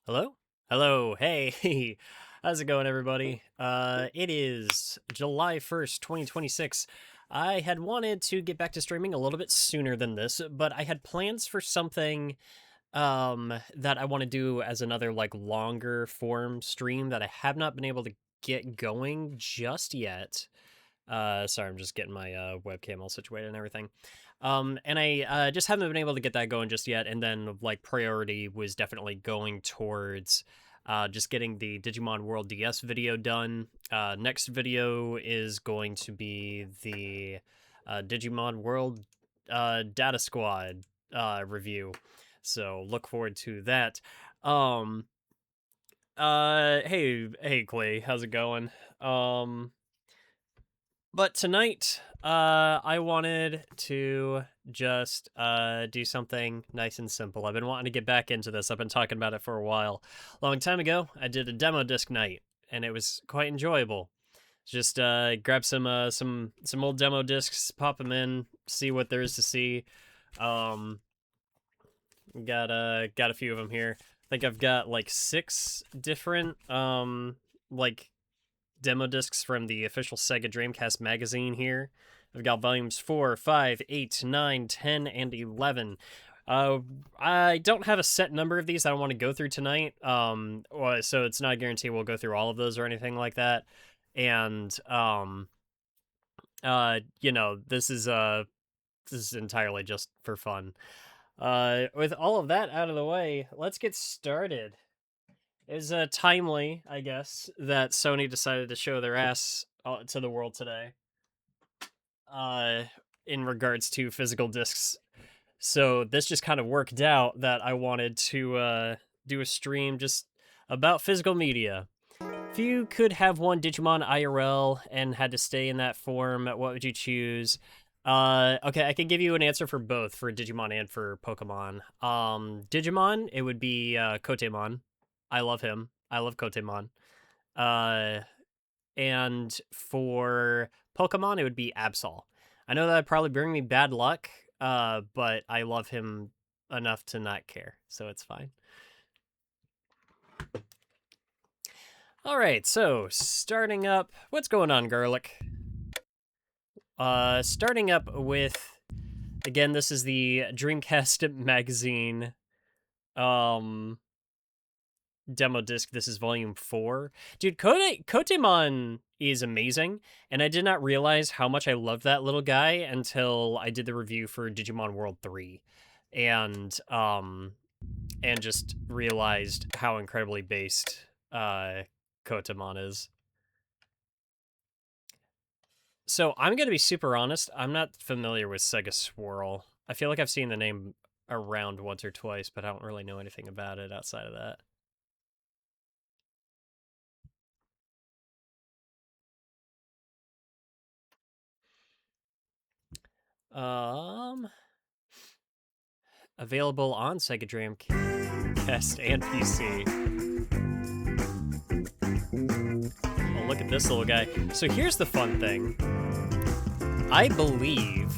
Hello? Hello, hey, how's it going, everybody? It is July 1st, 2026. I had wanted to get back to streaming a little bit sooner than this, but I had plans for something, that I want to do as another, like, longer form stream that I have not been able to get going just yet. Sorry, I'm just getting my webcam all situated and everything. And I just haven't been able to get that going just yet. And then, like, priority was definitely going towards just getting the Digimon World DS video done. Next video is going to be the Digimon World Data Squad review. So look forward to that. Um, hey, Clay, how's it going? But tonight, I wanted to just do something nice and simple. I've been wanting to get back into this. I've been talking about it for a while. Long time ago, I did a demo disc night, and it was quite enjoyable. Just grab some old demo discs, pop them in, see what there is to see. Um, got a few of them here. I think I've got like 6 different like demo discs from the official Sega Dreamcast magazine here. I've got volumes 4, 5, 8, 9, 10, and 11. I don't have a set number of these that I want to go through tonight, so it's not a guarantee we'll go through all of those or anything like that. And this is entirely just for fun. With all of that out of the way, let's get started. It was timely, I guess, that Sony decided to show their ass to the world today uh, in regards to physical discs. So this just kind of worked out that I wanted to do a stream just about physical media. If you could have one Digimon IRL and had to stay in that form, what would you choose? Okay, I can give you an answer for both, for Digimon and for Pokemon. Digimon, it would be Kotemon. I love him. I love Kotemon. And for Pokemon, it would be Absol. I know that'd probably bring me bad luck, but I love him enough to not care, so it's fine. All right, so starting up, what's going on, Garlic? Starting up with, again, this is the Dreamcast magazine, demo disc. This is volume 4. Dude, Kotemon is amazing, and I did not realize how much I loved that little guy until I did the review for Digimon World 3. And just realized how incredibly based Kotemon is. So I'm going to be super honest, I'm not familiar with Sega Swirl. I feel like I've seen the name around once or twice, but I don't really know anything about it outside of that. Available on Sega Dreamcast and PC. Oh, look at this little guy. So here's the fun thing. I believe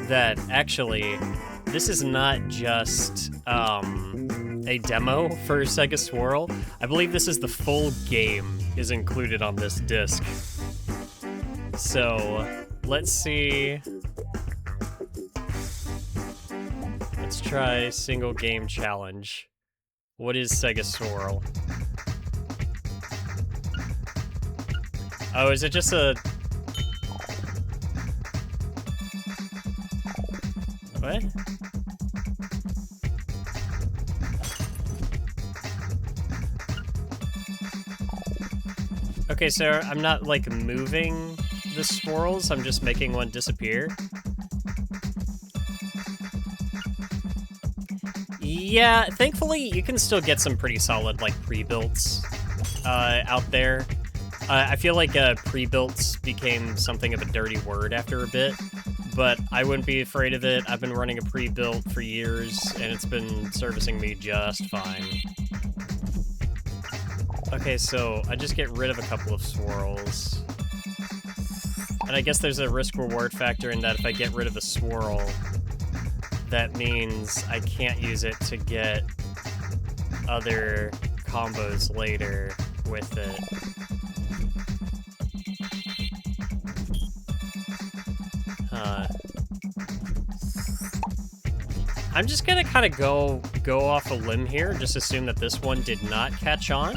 that actually this is not just a demo for Sega Swirl. I believe this is the full game is included on this disc. So let's see. Let's try single game challenge. What is Sega Swirl? Oh, is it just a... What? Okay, so I'm not, like, moving the swirls, I'm just making one disappear. Yeah, thankfully, you can still get some pretty solid, like, pre-builts out there. I feel like pre-builts became something of a dirty word after a bit, but I wouldn't be afraid of it. I've been running a pre-built for years, and it's been servicing me just fine. Okay, so I just get rid of a couple of swirls. And I guess there's a risk-reward factor in that if I get rid of a swirl, that means I can't use it to get other combos later with it. I'm just gonna kind of go off a limb here, just assume that this one did not catch on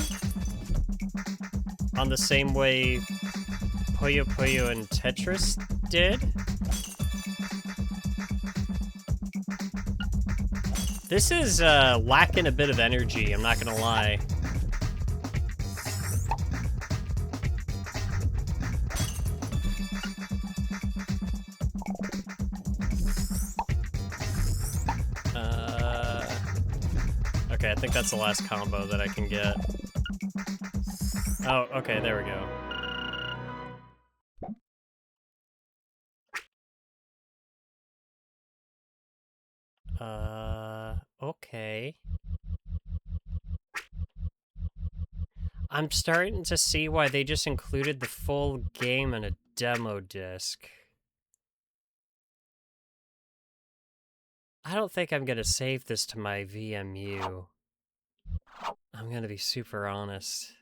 the same way Puyo Puyo and Tetris did. This is lacking a bit of energy, I'm not gonna lie. Okay, I think that's the last combo that I can get. Oh, okay, there we go. Okay. I'm starting to see why they just included the full game in a demo disc. I don't think I'm gonna save this to my VMU. I'm gonna be super honest.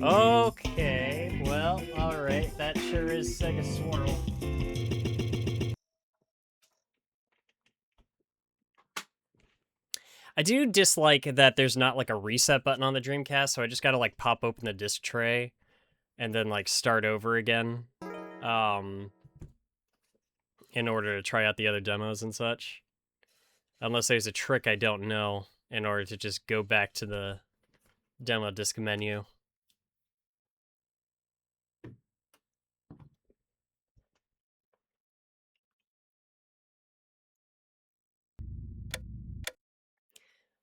Okay, well, alright, that sure is Sega Swirl. I do dislike that there's not like a reset button on the Dreamcast, so I just gotta like pop open the disc tray and then like start over again. In order to try out the other demos and such. Unless there's a trick I don't know in order to just go back to the demo disc menu.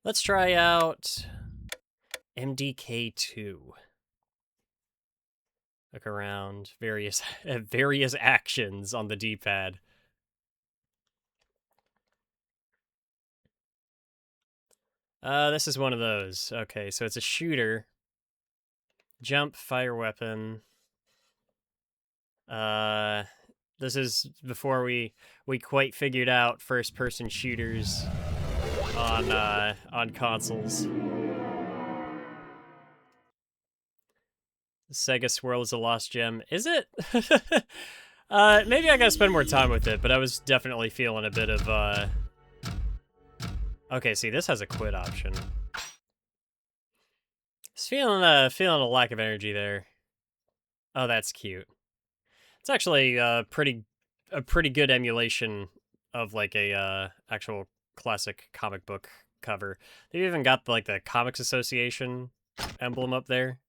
Let's try out MDK2. Look around various actions on the D-pad. This is one of those. Okay, so it's a shooter. Jump, fire weapon. This is before we quite figured out first-person shooters on consoles. Sega Swirl is a lost gem. Is it? Maybe I gotta spend more time with it, but I was definitely feeling a bit of, Okay, see, this has a quit option. Just feeling a lack of energy there. Oh, that's cute. It's actually a pretty good emulation of like a actual classic comic book cover. They've even got like the Comics Association emblem up there.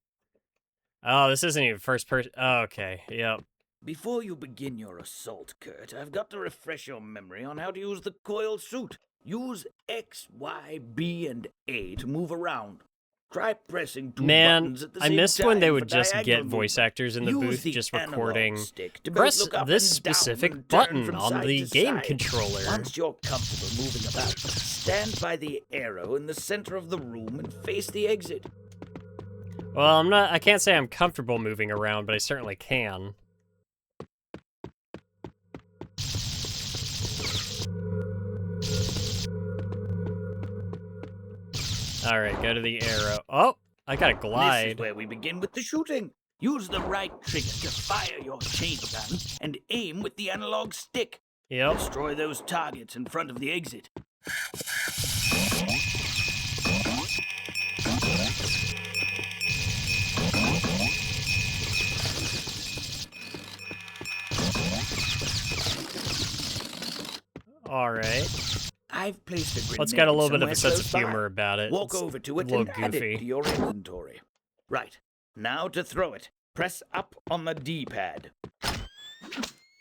Oh, this isn't even first person. Oh, okay, yep. Before you begin your assault, Kurt, I've got to refresh your memory on how to use the coil suit. Use X, Y, B, and A to move around. Try pressing two buttons at the same time. I missed when they would just get diagonal voice actors in the booth Use just the recording. analog stick to Press both look up this and down specific and turn button from on side the to game side. controller. Once you're comfortable moving about, stand by the arrow in the center of the room and face the exit. Well, I can't say I'm comfortable moving around, but I certainly can. Alright, go to the arrow. Oh, I gotta glide. This is where we begin with the shooting. Use the right trigger to fire your chain gun and aim with the analog stick. Yep. Destroy those targets in front of the exit. Alright. I've placed a grenade. Let's get a little bit of a somewhere sense of close humor by. about it. Walk It's over to it a little and add it goofy. to your inventory. Right. Now to throw it. Press up on the D-pad.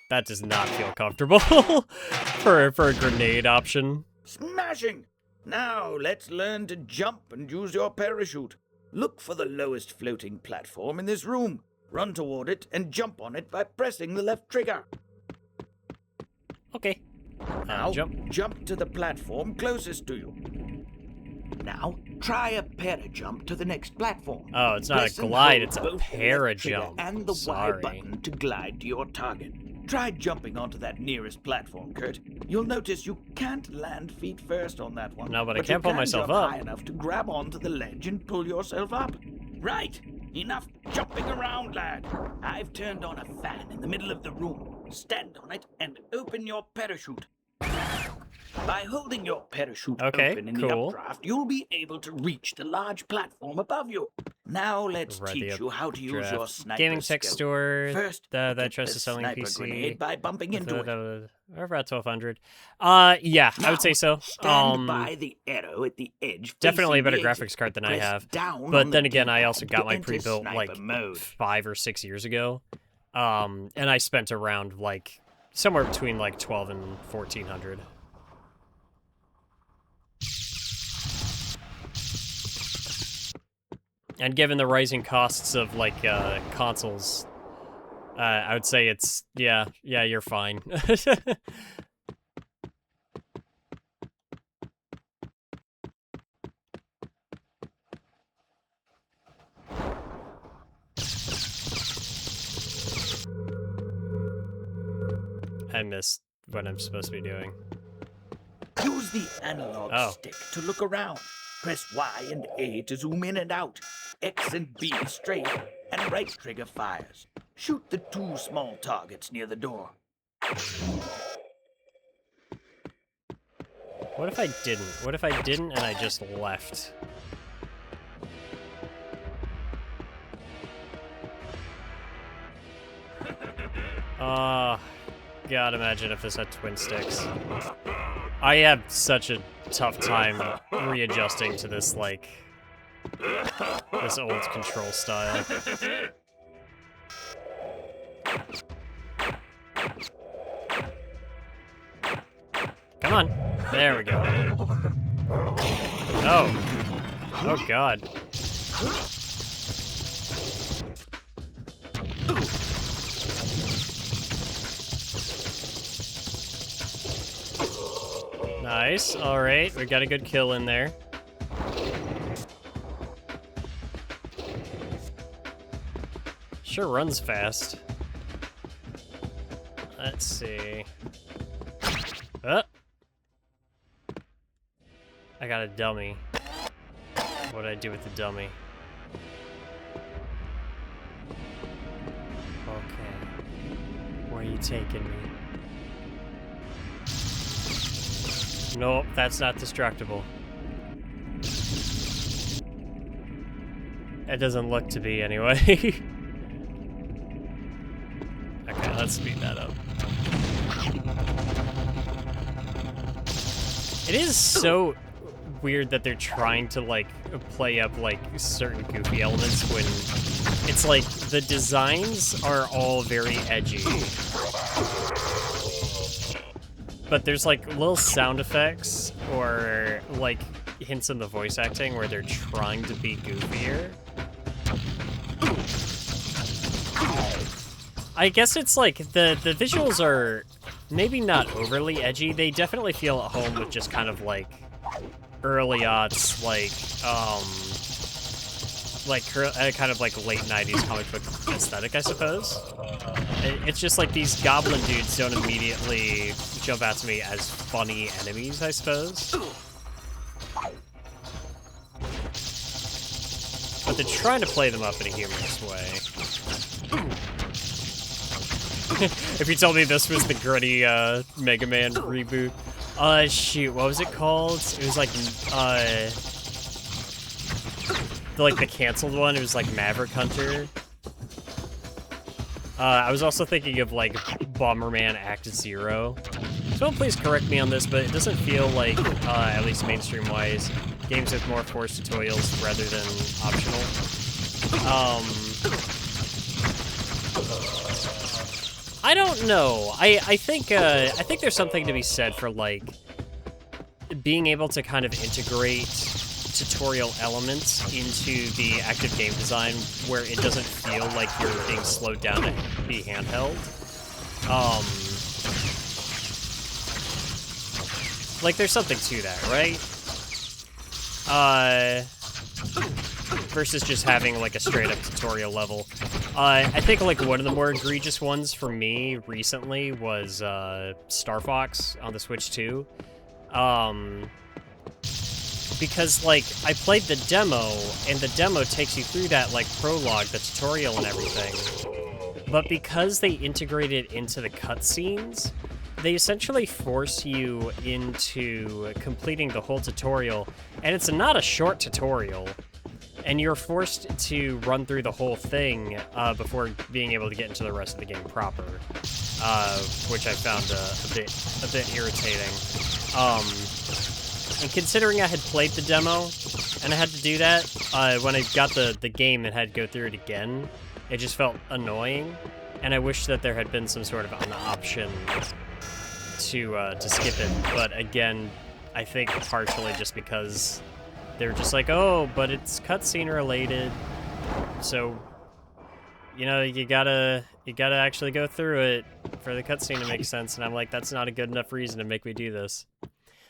That does not feel comfortable for a grenade option. Smashing! Now let's learn to jump and use your parachute. Look for the lowest floating platform in this room. Run toward it and jump on it by pressing the left trigger. Okay. Now, jump. Jump to the platform closest to you. Now, try a para-jump to the next platform. Oh, it's not Press a and glide, hold it's a both the left trigger para-jump. and the Sorry. Y button to glide to your target. Try jumping onto that nearest platform, Kurt. You'll notice you can't land feet first on that one. No, but I you can't pull can myself jump up. high enough to grab onto the ledge and pull yourself up. Right. Enough jumping around, lad. I've turned on a fan in the middle of the room. Stand on it and open your parachute. By holding your parachute open in the updraft, you'll be able to reach the large platform above you. Now let's teach you how to use your sniper gaming tech skill. store. First, that tries to sell an sniper PC grenade by bumping into it. Or about 1200. Yeah, Now, I would say so. Stand by the arrow at the edge. Definitely a better facing the exit. graphics card than I Press have. down But on then the again, I D-pad also to got my enter pre-built sniper like mode. 5 or 6 years ago. And I spent around like somewhere between like 12 and 1400. And given the rising costs of like consoles, I would say it's yeah, you're fine. I missed what I'm supposed to be doing. Use the analog stick to look around. Press Y and A to zoom in and out. X and B straight, and right trigger fires. Shoot the 2 small targets near the door. What if I didn't? What if I didn't and I just left? God, imagine if this had twin sticks. I have such a tough time readjusting to this, like, this old control style. Come on. There we go. Oh. Oh, God. Nice. All right. We got a good kill in there. Sure runs fast. Let's see. I got a dummy. What did I do with the dummy? Okay. Where are you taking me? Nope, that's not destructible. It doesn't look to be, anyway. Okay, let's speed that up. It is so weird that they're trying to, like, play up, like, certain goofy elements when it's like the designs are all very edgy. But there's, like, little sound effects or, like, hints in the voice acting where they're trying to be goofier. I guess it's like the visuals are maybe not overly edgy. They definitely feel at home with just kind of like early aughts, kind of like late 90s comic book aesthetic, I suppose. It's just like these goblin dudes don't immediately jump out to me as funny enemies, I suppose. But they're trying to play them up in a humorous way. If you told me this was the gritty Mega Man reboot. Shoot, what was it called? It was like the canceled one. It was like Maverick Hunter. I was also thinking of like Bomberman Act Zero. Someone please correct me on this, but it doesn't feel like, at least mainstream-wise, games with more forced tutorials rather than optional. I don't know. I think there's something to be said for like being able to kind of integrate tutorial elements into the active game design where it doesn't feel like you're being slowed down to be handheld. Like there's something to that, right? Versus just having like a straight up tutorial level. I think like one of the more egregious ones for me recently was Star Fox on the Switch 2. Because like I played the demo, and the demo takes you through that like prologue, the tutorial and everything. But because they integrate it into the cutscenes, they essentially force you into completing the whole tutorial, and it's not a short tutorial. And you're forced to run through the whole thing before being able to get into the rest of the game proper, which I found a bit irritating. And considering I had played the demo and I had to do that, when I got the game and had to go through it again, it just felt annoying. And I wish that there had been some sort of an option to skip it. But again, I think partially just because they're just like, oh, but it's cutscene related, so you know you gotta actually go through it for the cutscene to make sense. And I'm like, that's not a good enough reason to make me do this.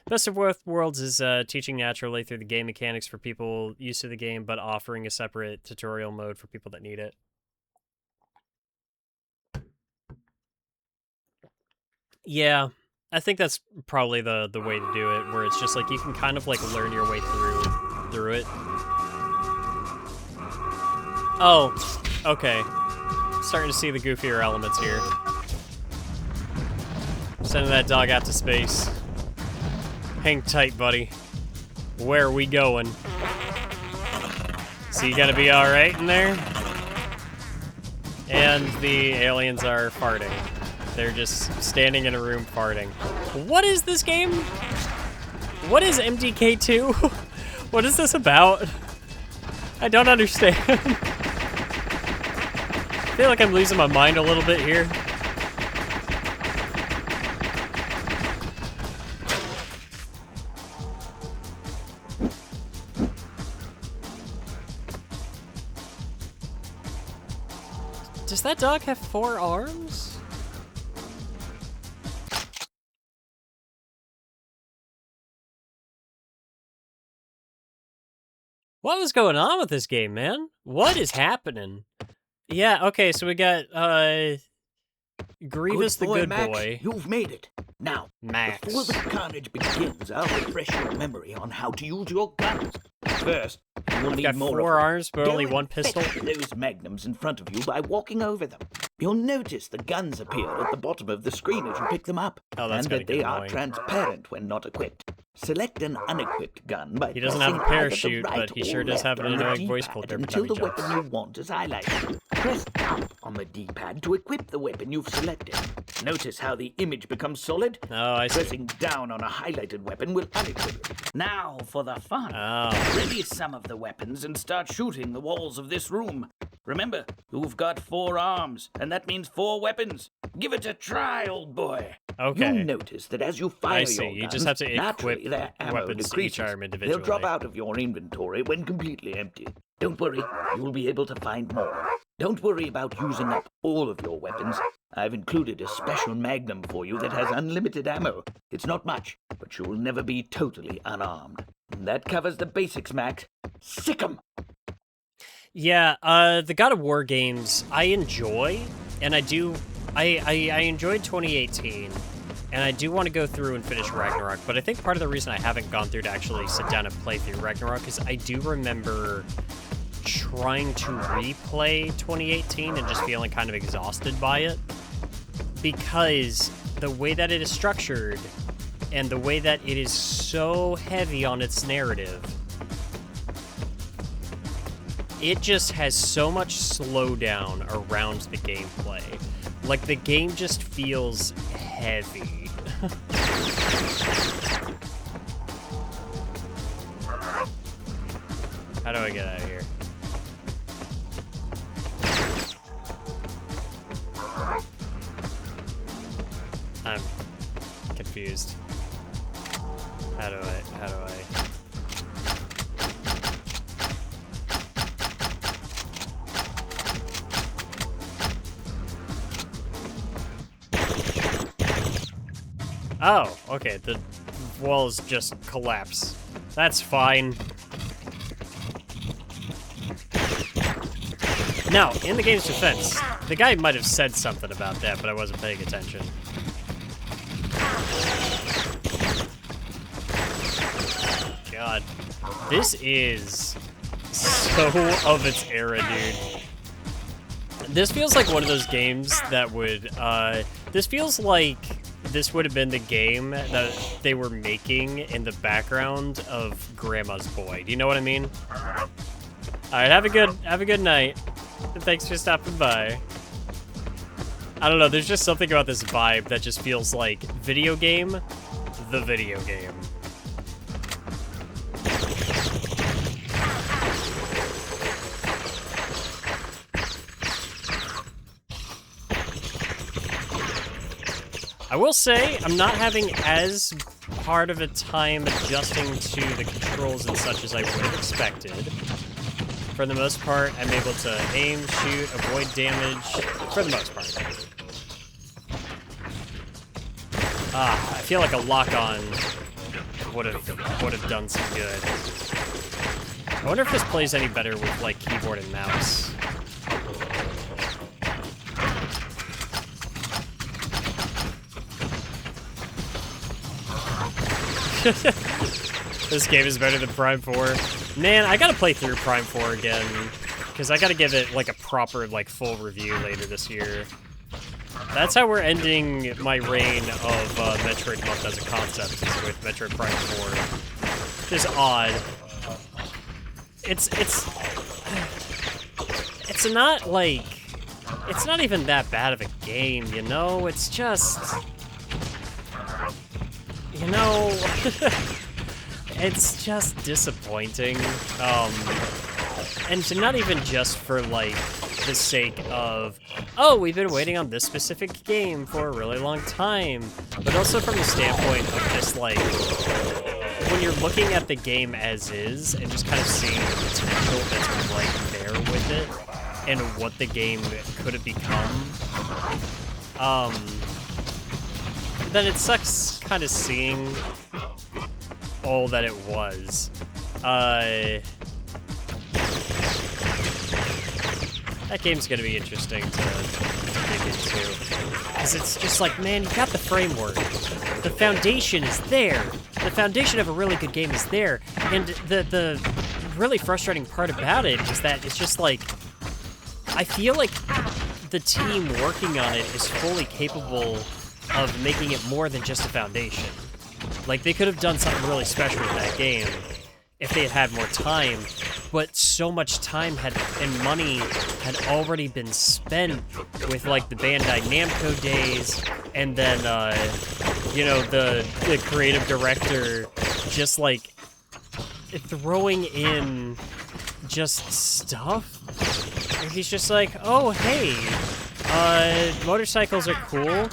Best of Both Worlds is teaching naturally through the game mechanics for people used to the game, but offering a separate tutorial mode for people that need it. Yeah, I think that's probably the way to do it, where it's just like you can kind of like learn your way through it. Oh, okay. Starting to see the goofier elements here. Sending that dog out to space. Hang tight, buddy. Where are we going? So you gotta be alright in there? And the aliens are farting. They're just standing in a room farting. What is this game? What is MDK2? What is this about? I don't understand. I feel like I'm losing my mind a little bit here. Does that dog have 4 arms? What was going on with this game, man? What is happening? Yeah, okay, so we got, Grievous the good Max. boy. You've made it. Now, Max. before the carnage begins, I'll refresh your memory on how to use your guns. First, you will need Got more 4 of them. arms, but only Go 1 pistol. inspect those magnums in front of you by walking over them. You'll notice the guns appear at the bottom of the screen as you pick them up, Oh, that's and gotta that get they are annoying. transparent when not equipped. Select an unequipped gun by He doesn't have a pressing either the parachute, right but he or sure does left have an on the annoying voice D-pad filter every until time the he jumps. weapon you want is highlighted. Press up on the D-pad to equip the weapon you've selected. Notice how the image becomes solid? Oh, I see. Pressing down on a highlighted weapon will unequip it. Now for the fun. Oh. Ready some of the weapons and start shooting the walls of this room. Remember, you've got 4 arms, and that means 4 weapons. Give it a try, old boy. Okay. You'll notice that as you fire I see. your You guns, just have to naturally equip their ammo weapons to each decreases. arm They'll drop individually. out of your inventory when completely empty. Don't worry, you'll be able to find more. Don't worry about using up all of your weapons. I've included a special magnum for you that has unlimited ammo. It's not much, but you'll never be totally unarmed. That covers the basics, Max. Sick 'em! Yeah, the God of War games I enjoy, and I enjoyed 2018, and I do want to go through and finish Ragnarok, but I think part of the reason I haven't gone through to actually sit down and play through Ragnarok is I do remember trying to replay 2018 and just feeling kind of exhausted by it, because the way that it is structured and the way that it is so heavy on its narrative, it just has so much slowdown around the gameplay. Like, the game just feels heavy. How do I get out of here? I'm confused. How do I... Oh, okay, the walls just collapse. That's fine. Now, in the game's defense, the guy might have said something about that, but I wasn't paying attention. God. This is so of its era, dude. This feels like one of those games that would, this feels like this would have been the game that they were making in the background of Grandma's Boy. Do you know what I mean? Alright, have a good night. Thanks for stopping by. I don't know, there's just something about this vibe that just feels like video game, the video game. I will say, I'm not having as hard of a time adjusting to the controls and such as I would have expected. For the most part, I'm able to aim, shoot, avoid damage, for the most part. I feel like a lock-on would have done some good. I wonder if this plays any better with, like, keyboard and mouse. This game is better than Prime 4. Man, I gotta play through Prime 4 again, because I gotta give it, like, a proper, like, full review later this year. That's how we're ending my reign of Metroid Month as a concept, is with Metroid Prime 4. Just odd. It's not, like... It's not even that bad of a game, you know? It's just... You know, it's just disappointing, and not even just for, like, the sake of, oh, we've been waiting on this specific game for a really long time, but also from the standpoint of just, like, when you're looking at the game as is, and just kind of seeing the potential that's right there with it, and what the game could have become, then it sucks kind of seeing all that it was. That game's gonna be interesting to dig into. Because it's just like, man, you got the framework. The foundation is there. The foundation of a really good game is there. And the really frustrating part about it is that it's just like, I feel like the team working on it is fully capable of making it more than just a foundation. Like, they could have done something really special with that game if they had had more time, but so much time and money had already been spent with, like, the Bandai Namco days, and then, you know, the creative director just, like, throwing in just stuff. He's just like, oh, hey, motorcycles are cool.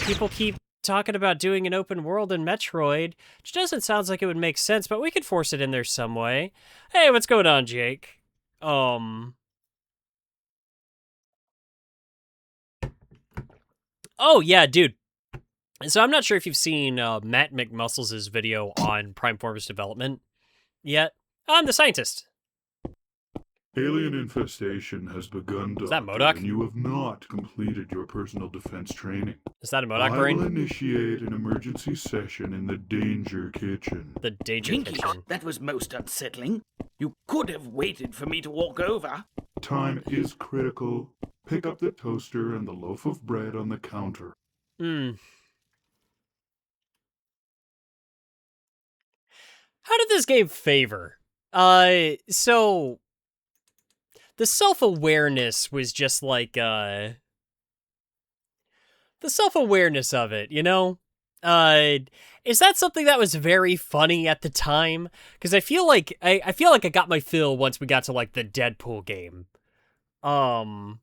People keep talking about doing an open world in Metroid, which doesn't sound like it would make sense, but we could force it in there some way. Hey, what's going on, Jake? Oh, yeah, dude. So I'm not sure if you've seen Matt McMuscles' video on Prime 4's development yet. I'm the scientist. Alien infestation has begun, Doctor, Is that MODOK? and you have not completed your personal defense training. Is that a MODOK I brain? will initiate an emergency session in the Danger Kitchen. The Danger Jinky, Kitchen. that was most unsettling. You could have waited for me to walk over. Time is critical. Pick up the toaster and the loaf of bread on the counter. How did this game favor? So... The self-awareness was just like, the self-awareness of it, you know? Is that something that was very funny at the time? Because I feel like I got my fill once we got to, like, the Deadpool game. I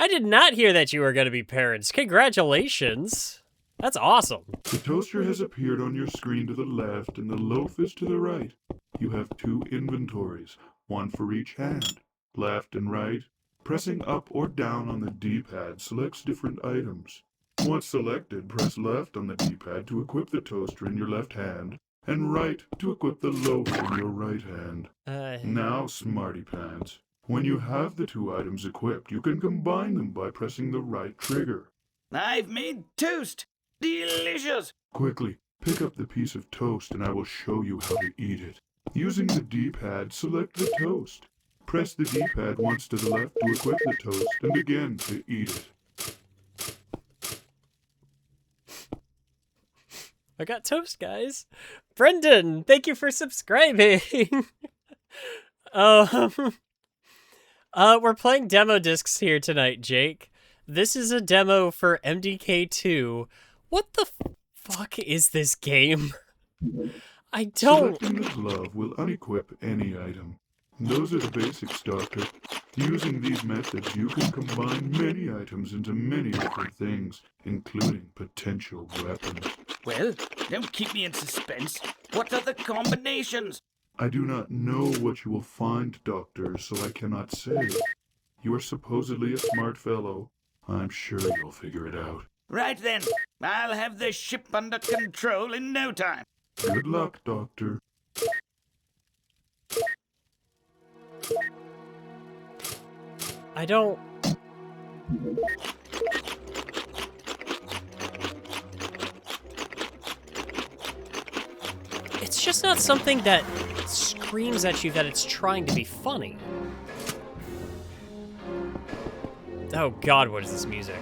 did not hear that you were going to be parents. Congratulations. That's awesome. The toaster has appeared on your screen to the left, and the loaf is to the right. You have two inventories, one for each hand, left and right. Pressing up or down on the D-pad selects different items. Once selected, press left on the D-pad to equip the toaster in your left hand, and right to equip the loaf in your right hand. Now, Smarty Pants, when you have the two items equipped, you can combine them by pressing the right trigger. I've made toast! Delicious! Quickly, pick up the piece of toast and I will show you how to eat it. Using the D-pad, select the toast. Press the D-pad once to the left to equip the toast and again to eat it. I got toast, guys. Brendan, thank you for subscribing. We're playing demo discs here tonight, Jake. This is a demo for MDK2. What the fuck is this game? I don't... Selecting the glove will unequip any item. Those are the basics, Doctor. Using these methods, you can combine many items into many different things, including potential weapons. Well, don't keep me in suspense. What are the combinations? I do not know what you will find, Doctor, so I cannot say. You are supposedly a smart fellow. I'm sure you'll figure it out. Right then, I'll have this ship under control in no time. Good luck, Doctor. I don't... It's just not something that screams at you that it's trying to be funny. Oh god, what is this music?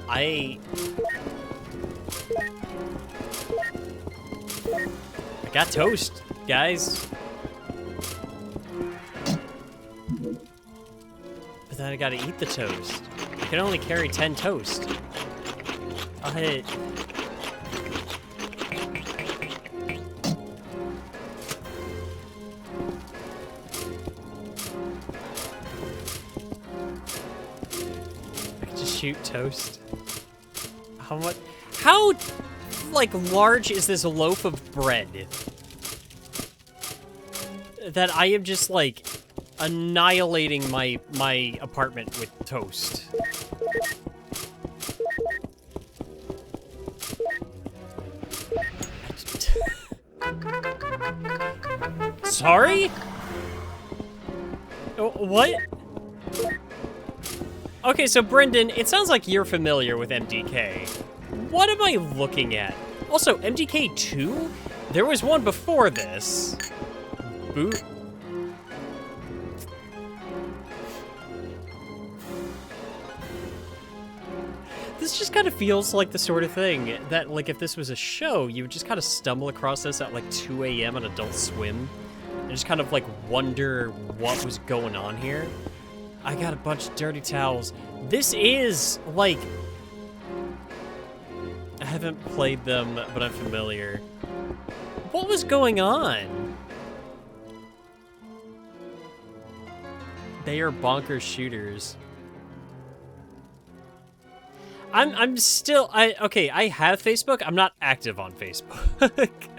I got toast, guys. But then I gotta eat the toast. I can only carry 10 toast. I can just shoot toast. How much? How, like, large is this loaf of bread that I am just, like, annihilating my apartment with toast? Sorry? What? Okay, so Brendan, it sounds like you're familiar with MDK. What am I looking at? Also, MDK 2? There was one before this. Boot. This just kind of feels like the sort of thing that, like, if this was a show, you would just kind of stumble across this at, like, 2 a.m. on Adult Swim and just kind of, like, wonder what was going on here. I got a bunch of dirty towels. This is, like... I haven't played them, but I'm familiar. What was going on? They are bonkers shooters. I'm still... Okay, I have Facebook. I'm not active on Facebook.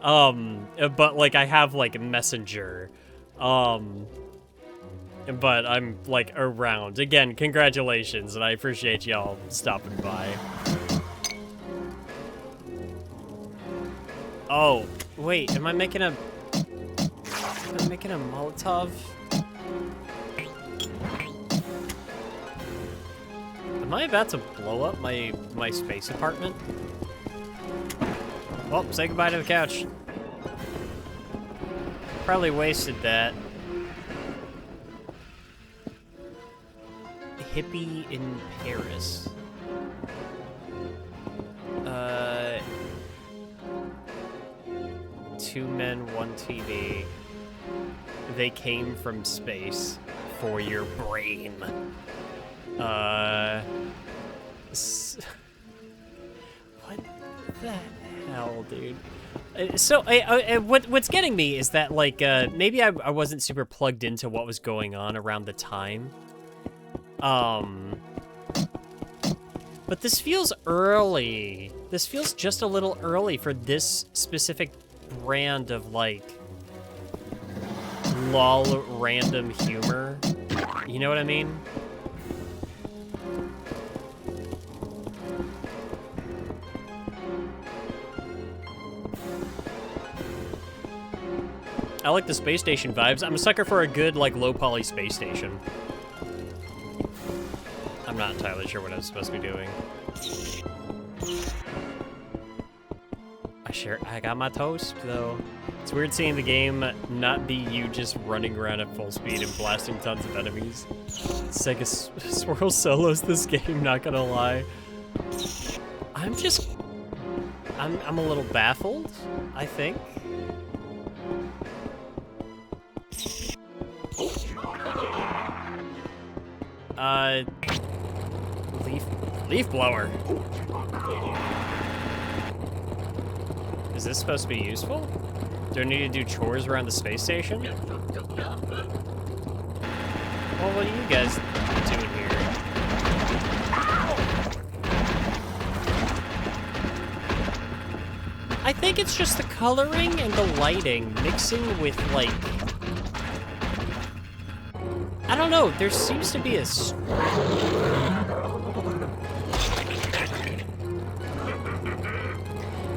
But, like, I have, like, Messenger. But I'm, like, around. Again, congratulations, and I appreciate y'all stopping by. Oh, wait, am I making a Molotov? Am I about to blow up my space apartment? Well, say goodbye to the couch. Probably wasted that. Hippie in Paris. 2 men, 1 TV. They came from space for your brain. What the hell, dude? So, what's getting me is that, like, maybe I wasn't super plugged into what was going on around the time. But this feels early. This feels just a little early for this specific brand of, like, lol random humor. You know what I mean? I like the space station vibes. I'm a sucker for a good, like, low-poly space station. I'm not entirely sure what I was supposed to be doing. I got my toast, though. It's weird seeing the game not be you just running around at full speed and blasting tons of enemies. Sega Swirl solos this game, not gonna lie. I'm a little baffled, I think. Leaf blower. Is this supposed to be useful? Do I need to do chores around the space station? Well, what are you guys doing here? I think it's just the coloring and the lighting mixing with, like... I don't know, there seems to be a...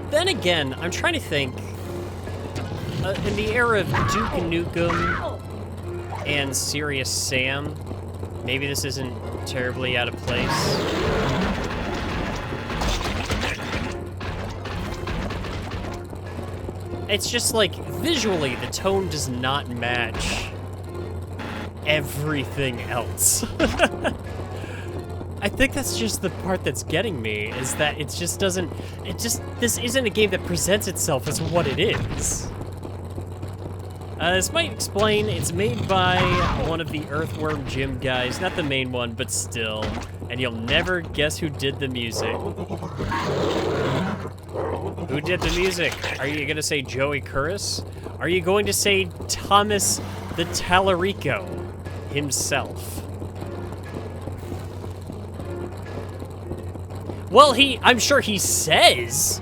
Then again, I'm trying to think. In the era of Duke Nukem and Serious Sam, maybe this isn't terribly out of place. It's just like, visually, the tone does not match everything else. I think that's just the part that's getting me, is that it just doesn't, this isn't a game that presents itself as what it is. This might explain, it's made by one of the Earthworm Jim guys, not the main one, but still, and you'll never guess who did the music. Who did the music? Are you gonna say Joey Curris? Are you going to say Thomas the Tallarico himself? Well, I'm sure he says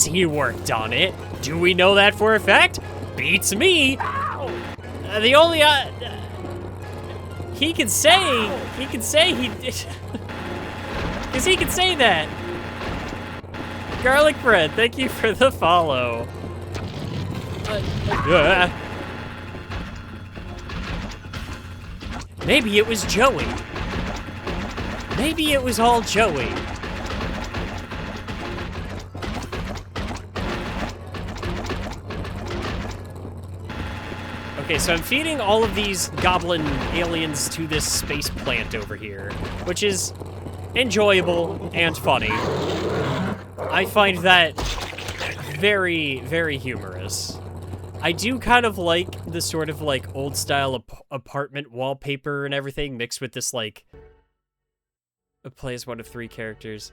he worked on it. Do we know that for a fact? Beats me. The only, he can say he did, because he can say that. Garlic bread, thank you for the follow. Maybe it was Joey. Maybe it was all Joey. Okay, so I'm feeding all of these goblin aliens to this space plant over here, which is enjoyable and funny. I find that very, very humorous. I do kind of like the sort of like old style apartment wallpaper and everything mixed with this like plays one of 3 characters.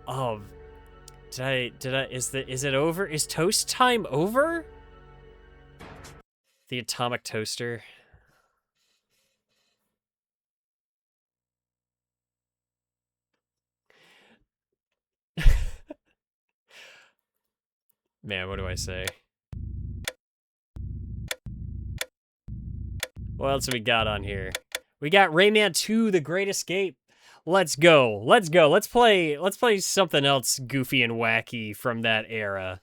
Oh, is it over? Is toast time over? The atomic toaster. Man, what do I say? What else have we got on here? We got Rayman 2: The Great Escape. Let's go. Let's go. Let's play something else goofy and wacky from that era.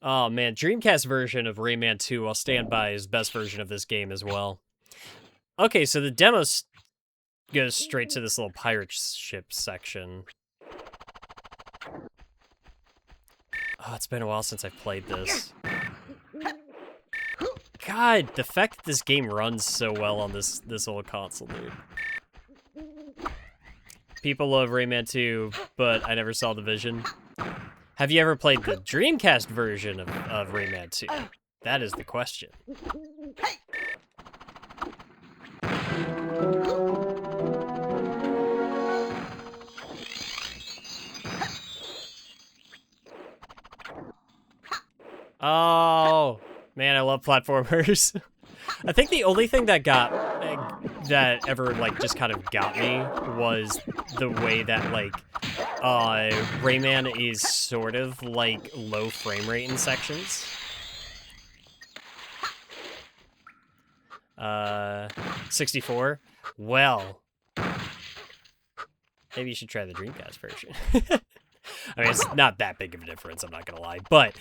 Oh man, Dreamcast version of Rayman 2, I'll stand by his best version of this game as well. Okay, so the demo goes straight to this little pirate ship section. Oh, it's been a while since I've played this. God, the fact that this game runs so well on this old console, dude. People love Rayman 2, but I never saw the vision. Have you ever played the Dreamcast version of Rayman 2? That is the question. Oh, man, I love platformers. I think the only thing that ever, like, just kind of got me was the way that, like, Rayman is sort of like low frame rate in sections. 64. Well, maybe you should try the Dreamcast version. I mean, it's not that big of a difference, I'm not gonna lie, but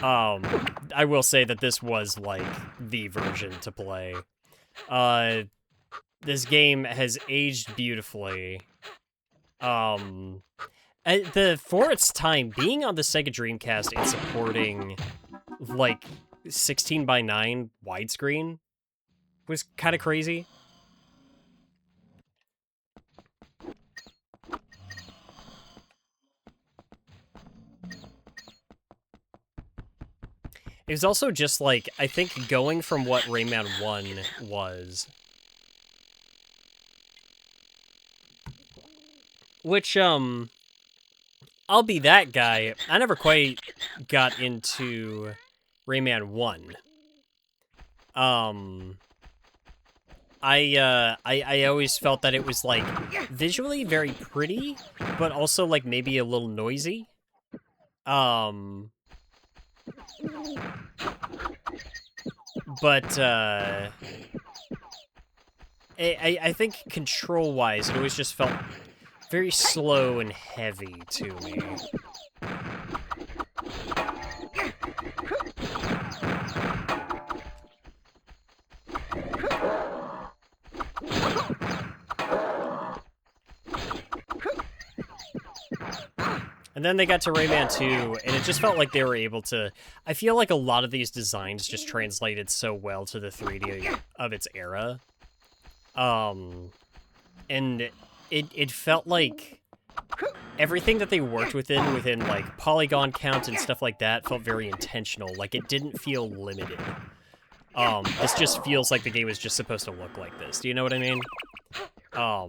I will say that this was like the version to play. This game has aged beautifully. For its time, being on the Sega Dreamcast and supporting like 16:9 widescreen was kind of crazy. It was also just like, I think going from what Rayman 1 was, which, I'll be that guy, I never quite got into Rayman 1. I always felt that it was, like, visually very pretty, but also, like, maybe a little noisy. But, I think control-wise, it always just felt very slow and heavy to me. And then they got to Rayman 2, and it just felt like they were able to... I feel like a lot of these designs just translated so well to the 3D of its era. And it felt like everything that they worked within like polygon count and stuff like that felt very intentional. Like, it didn't feel limited. This just feels like the game was just supposed to look like this. Do you know what I mean? I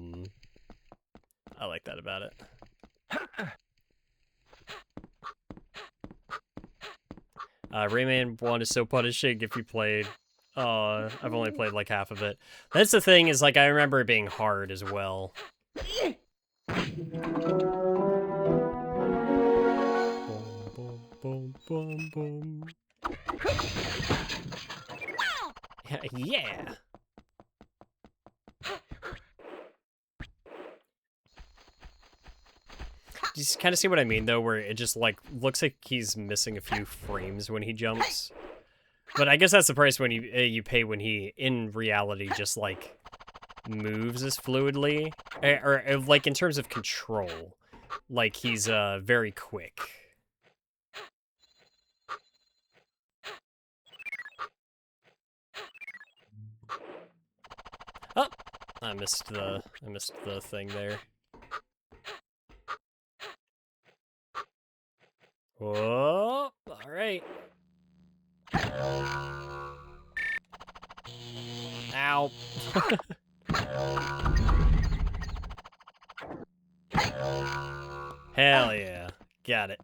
like that about it. Rayman 1 is so punishing if you played. I've only played like half of it. That's the thing, is like I remember it being hard as well. Boom, boom, boom, boom. Yeah. You kind of see what I mean, though, where it just, like, looks like he's missing a few frames when he jumps. But I guess that's the price when you pay when he, in reality, just, like, moves as fluidly. Or, like, in terms of control. Like, he's, very quick. Oh! I missed the thing there. Whoa! Alright. Ow. Hell yeah. Got it.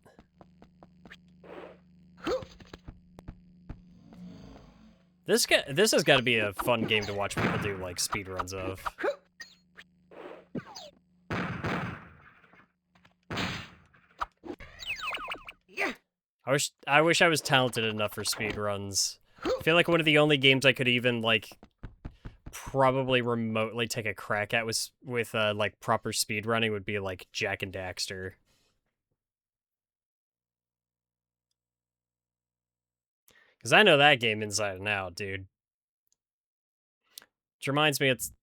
This has got to be a fun game to watch people do, like, speedruns of. I wish I was talented enough for speedruns. I feel like one of the only games I could even, like, probably remotely take a crack at with like, proper speedrunning would be, like, Jak and Daxter. Because I know that game inside and out, dude. Which reminds me, it's...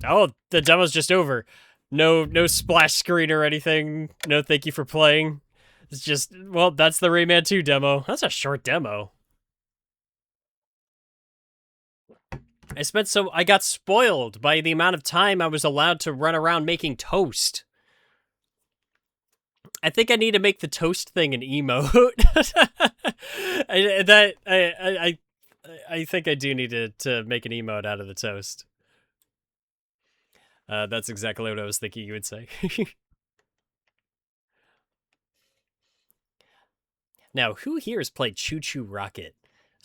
Oh, the demo's just over. No splash screen or anything. No thank you for playing. It's just, well, that's the Rayman 2 demo. That's a short demo. I got spoiled by the amount of time I was allowed to run around making toast. I think I need to make the toast thing an emote. I think I do need to make an emote out of the toast. That's exactly what I was thinking you would say. Now, who here has played Choo Choo Rocket?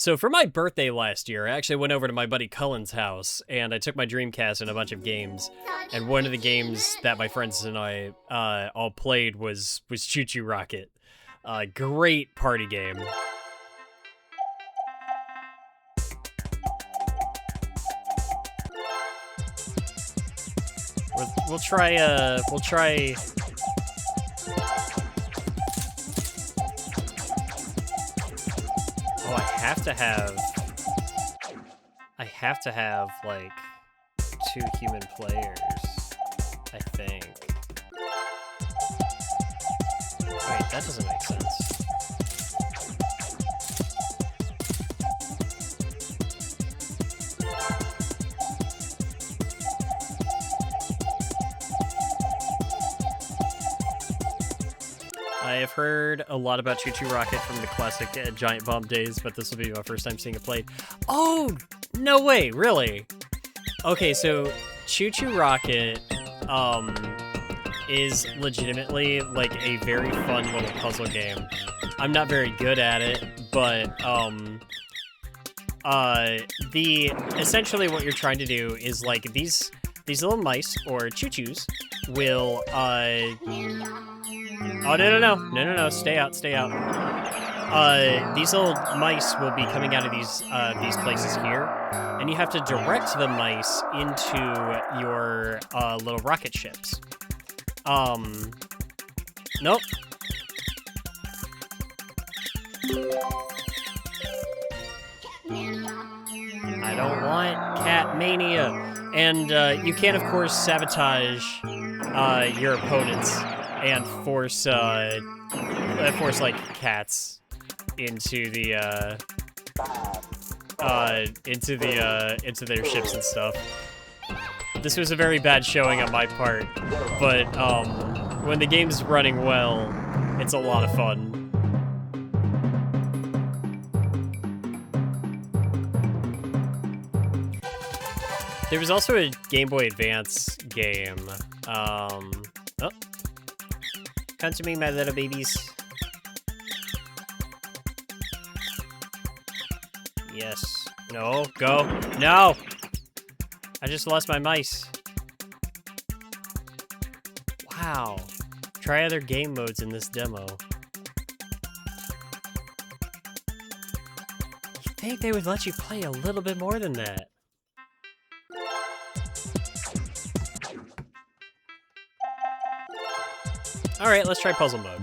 So for my birthday last year, I actually went over to my buddy Cullen's house, and I took my Dreamcast and a bunch of games. And one of the games that my friends and I all played was Choo Choo Rocket. Great party game. We'll try. Oh, I have to have like 2 human players, I think. Wait, that doesn't make sense. I have heard a lot about Choo Choo Rocket from the classic Giant Bomb days, but this will be my first time seeing it played. Oh, no way, really? Okay, so Choo Choo Rocket is legitimately like a very fun little puzzle game. I'm not very good at it, but essentially what you're trying to do is like these little mice or choo-choos will oh, no, stay out. These little mice will be coming out of these places here, and you have to direct the mice into your little rocket ships. Nope. I don't want cat mania. And you can, of course, sabotage your opponents and force like cats into their ships and stuff. This was a very bad showing on my part, but when the game's running well, it's a lot of fun. There was also a Game Boy Advance game. Oh. Come to me, my little babies. Yes. No, go. No! I just lost my mice. Wow. Try other game modes in this demo. You'd think they would let you play a little bit more than that. Alright, let's try puzzle mode.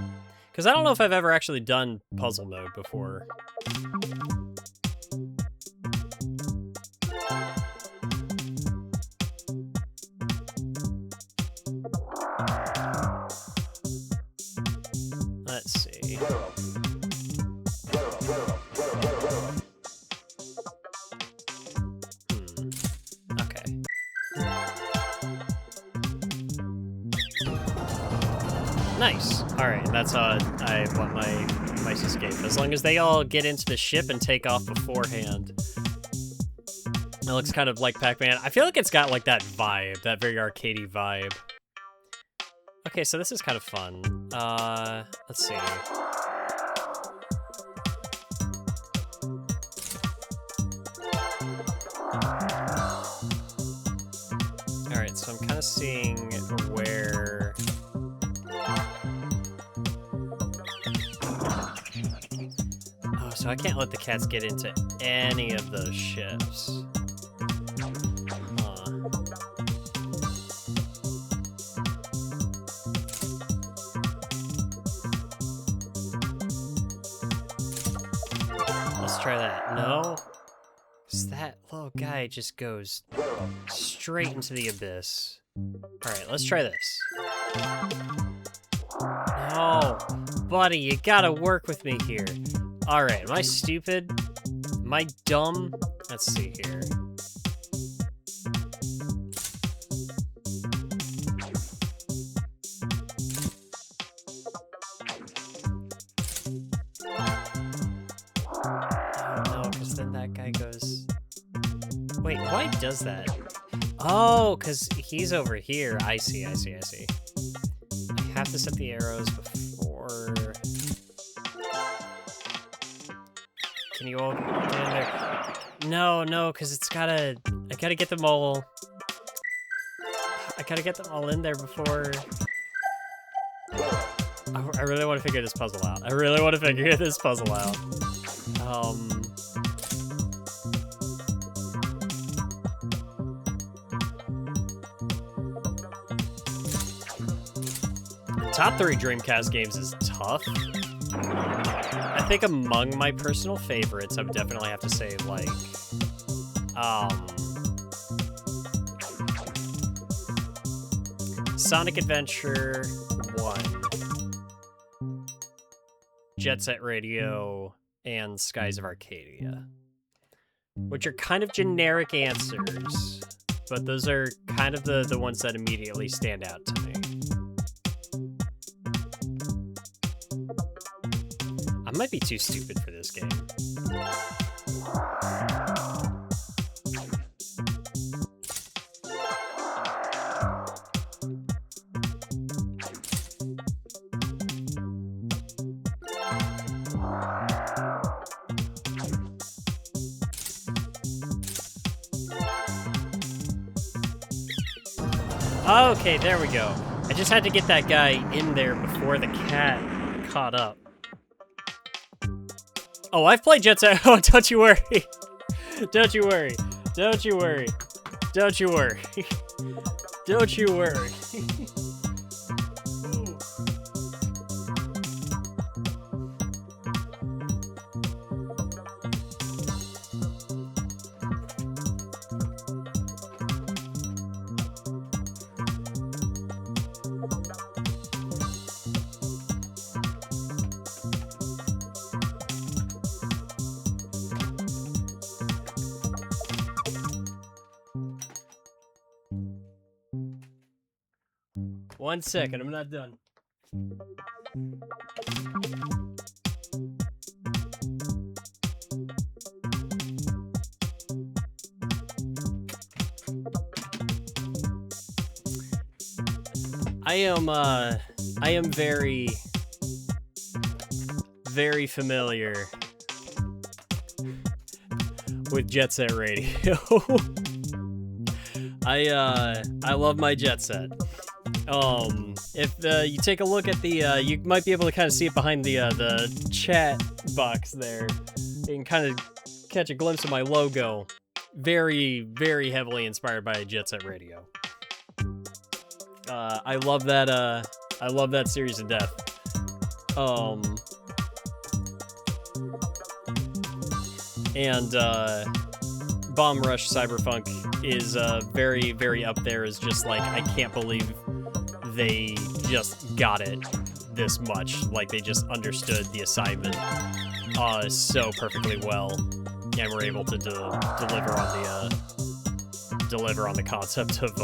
Because I don't know if I've ever actually done puzzle mode before. Let's see. Okay. Nice. Alright, that's how I want my mice escape. As long as they all get into the ship and take off beforehand. It looks kind of like Pac-Man. I feel like it's got like that vibe, that very arcadey vibe. Okay, so this is kind of fun. Let's see. Alright, so I'm kind of seeing where... Oh, so I can't let the cats get into any of those ships. Try that. No? Because that little guy just goes straight into the abyss. Alright, let's try this. No! Buddy, you gotta work with me here. Alright, am I stupid? Am I dumb? Let's see here. Wait, why does that? Oh, because he's over here. I see. I have to set the arrows before... Can you all get in there? No, no, because it's gotta... I gotta get them all... I gotta get them all in there before... I really want to figure this puzzle out. I really want to figure this puzzle out. Top 3 Dreamcast games is tough. I think among my personal favorites, I would definitely have to say, like, Sonic Adventure 1, Jet Set Radio, and Skies of Arcadia. Which are kind of generic answers, but those are kind of the ones that immediately stand out to me. I might be too stupid for this game. Okay, there we go. I just had to get that guy in there before the cat caught up. Oh, I've played Jet Set. Oh, don't you worry. Don't you worry. Don't you worry. Don't you worry. Don't you worry. One second, I'm not done. I am very familiar with Jet Set Radio. I love my Jet Set. If you take a look at the, you might be able to kind of see it behind the chat box there. You can kind of catch a glimpse of my logo. Very, very heavily inspired by Jet Set Radio. I love that series to death. And Bomb Rush Cyberpunk is very, very up there as just like, I can't believe they just got it this much. Like, they just understood the assignment so perfectly well, and were able to deliver on the concept of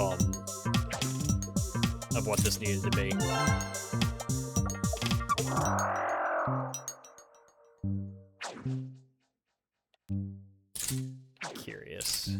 what this needed to be. Curious.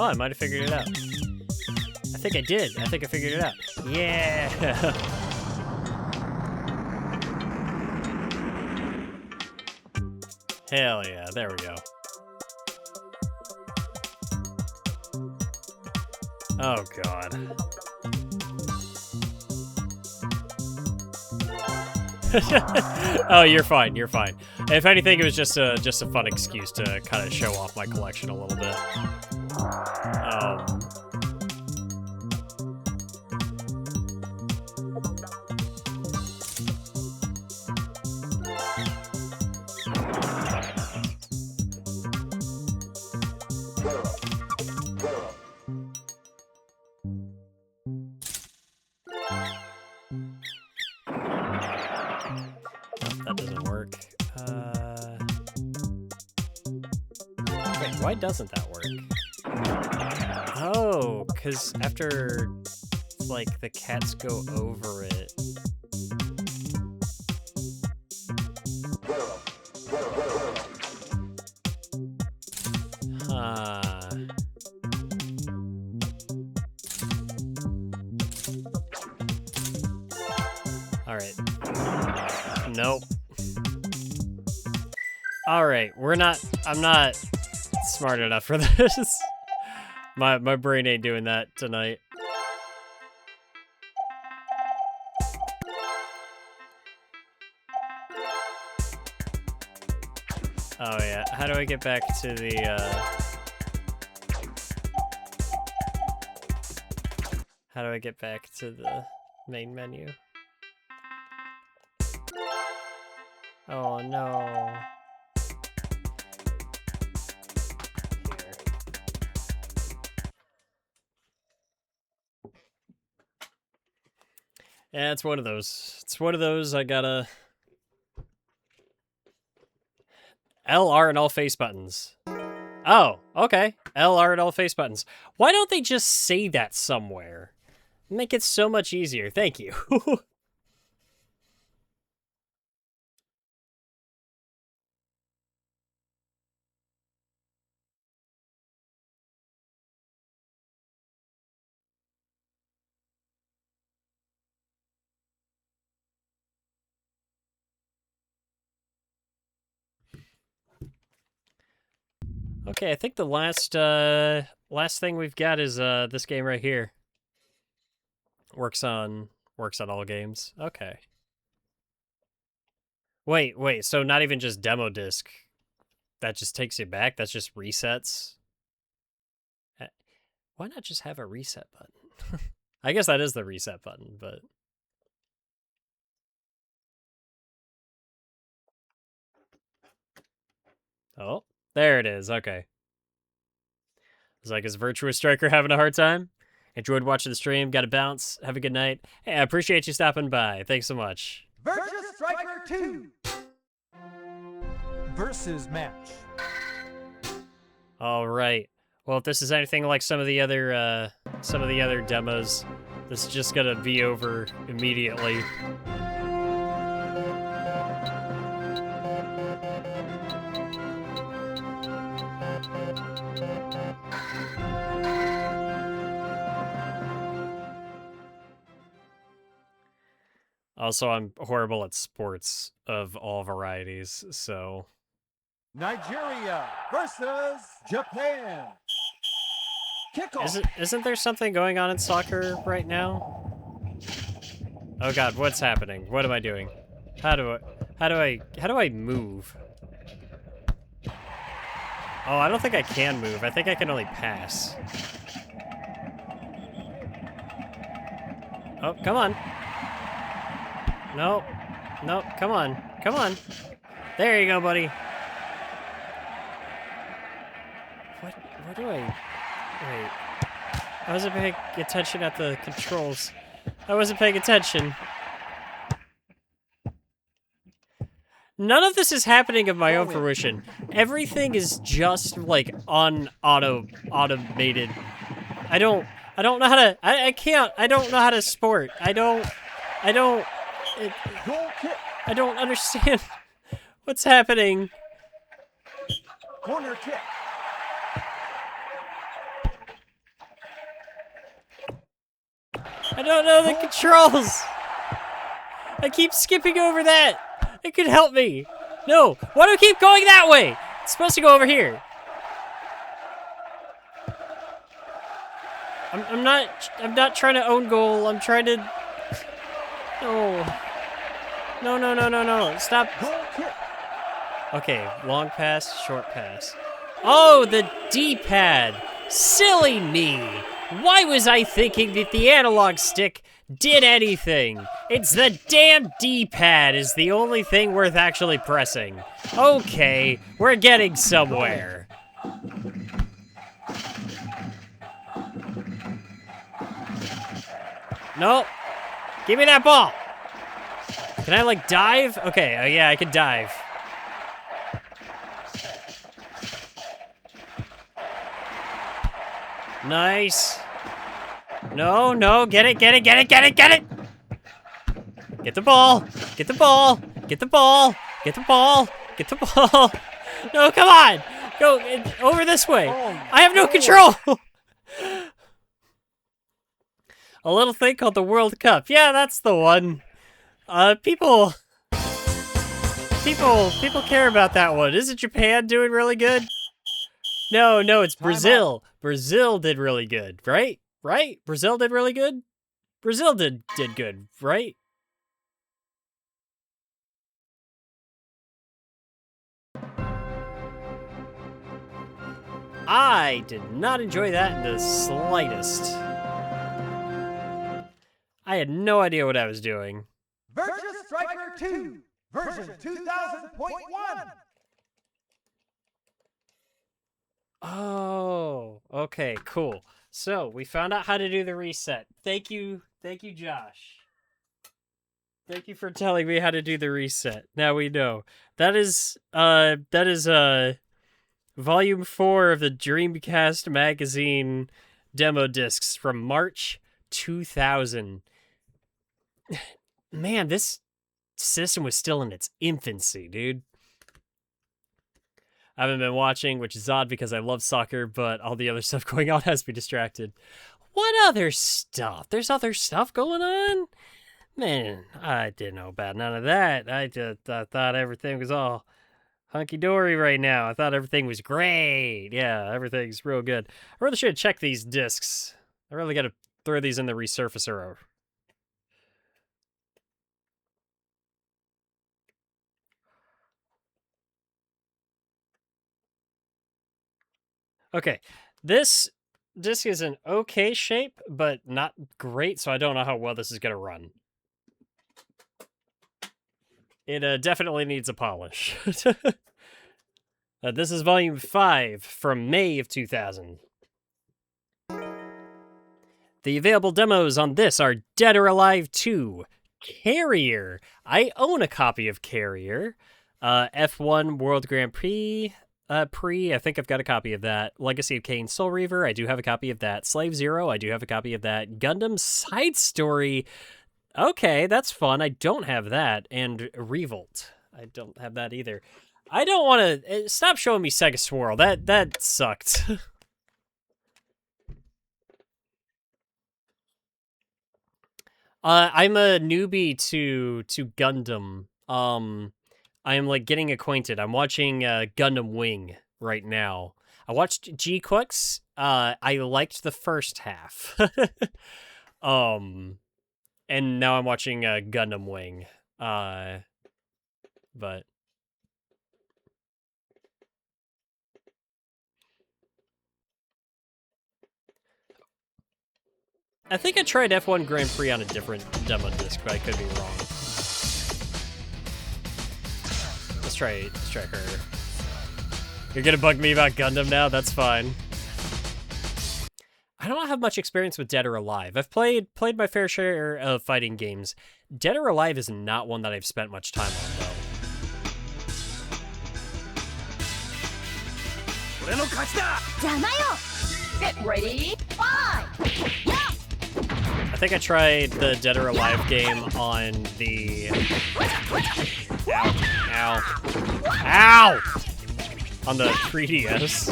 Oh, I might have figured it out. I think I did. I think I figured it out. Yeah! Hell yeah, there we go. Oh god. Oh, you're fine, you're fine. If anything, it was just a fun excuse to kind of show off my collection a little bit. That doesn't work. Why doesn't that work? Oh, because after, like, the cats go over it. Huh. Alright. Nope. Alright, I'm not smart enough for this. My brain ain't doing that tonight. Oh yeah, how do I get back to the, how do I get back to the main menu? Oh no. Here. Yeah, it's one of those. It's one of those I gotta... LR and all face buttons. Oh, okay. LR and all face buttons. Why don't they just say that somewhere? Make it so much easier. Thank you. Okay, I think the last thing we've got is this game right here. Works on all games. Okay. Wait, so not even just demo disc. That just takes you back? That's just resets? Why not just have a reset button? I guess that is the reset button, but... Oh, there it is. Okay. It's like, is Virtuous Striker having a hard time? Enjoyed watching the stream. Got to bounce. Have a good night. Hey, I appreciate you stopping by. Thanks so much. Virtuous Striker 2 versus match. All right. Well, if this is anything like some of the other demos, this is just gonna be over immediately. Also, I'm horrible at sports of all varieties, so... Nigeria versus Japan. Kickoff. Isn't there something going on in soccer right now? Oh god, what's happening? What am I doing? How do I move? Oh, I don't think I can move. I think I can only pass. Oh, come on. Nope. Nope, come on. Come on. There you go, buddy. What do I... Wait. I wasn't paying attention at the controls. I wasn't paying attention. None of this is happening of my own fruition. Everything is just, like, automated. I don't know how to... I can't. I don't know how to sport. I don't understand what's happening. Corner kick. I don't know the controls. I keep skipping over that. It could help me. No, why do I keep going that way? It's supposed to go over here. I'm not trying to own goal. I'm trying to... No. Stop. Okay, long pass, short pass. Oh, the D-pad. Silly me. Why was I thinking that the analog stick did anything? It's the damn D-pad is the only thing worth actually pressing. Okay, we're getting somewhere. Nope. Give me that ball. Can I, like, dive? Okay, yeah, I can dive. Nice. No, no, get it, get it, get it, get it, get it! Get the ball, get the ball, get the ball, get the ball, get the ball. No, come on! Go over this way. I have no control! A little thing called the World Cup. Yeah, that's the one. People care about that one. Isn't Japan doing really good? No, it's Brazil. Brazil did really good, right? Right? Brazil did really good? Brazil did good, right? I did not enjoy that in the slightest. I had no idea what I was doing. Virtua Striker 2, version 2000.1. Oh, okay, cool. So, we found out how to do the reset. Thank you, Josh. Thank you for telling me how to do the reset. Now we know. That is Volume 4 of the Dreamcast magazine demo discs from March 2000. Man, this system was still in its infancy, dude. I haven't been watching, which is odd because I love soccer, but all the other stuff going on has me distracted. What other stuff? There's other stuff going on? Man, I didn't know about none of that. I thought everything was all hunky-dory right now. I thought everything was great. Yeah, everything's real good. I really should check these discs. I really got to throw these in the resurfacer. Okay, this disc is an okay shape, but not great, so I don't know how well this is going to run. It definitely needs a polish. This is Volume 5 from May of 2000. The available demos on this are Dead or Alive 2, Carrier. I own a copy of Carrier. F1 World Grand Prix. I think I've got a copy of that. Legacy of Kain Soul Reaver, I do have a copy of that. Slave Zero, I do have a copy of that. Gundam Side Story, okay, that's fun. I don't have that. And Revolt, I don't have that either. I don't want to... Stop showing me Sega Swirl. That sucked. I'm a newbie to Gundam. I am like getting acquainted. I'm watching Gundam Wing right now. I watched G-Quix. I liked the first half. And now I'm watching Gundam Wing. But I think I tried F1 Grand Prix on a different demo disc, but I could be wrong. Let's try her. You're gonna bug me about Gundam now? That's fine. I don't have much experience with Dead or Alive. I've played my fair share of fighting games. Dead or Alive is not one that I've spent much time on, though. Get ready, fight! I think I tried the Dead or Alive game on the... Ow. Ow! On the 3DS.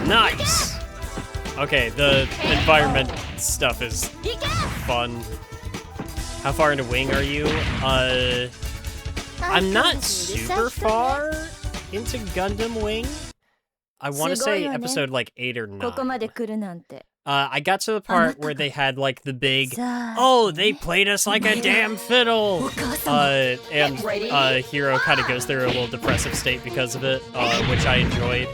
Nice! Okay, the environment stuff is fun. How far into Wing are you? I'm not super far into Gundam Wing. I want to say episode like 8 or 9. I got to the part where they had like the big, oh, they played us like a damn fiddle, and Hiro kind of goes through a little depressive state because of it, which I enjoyed.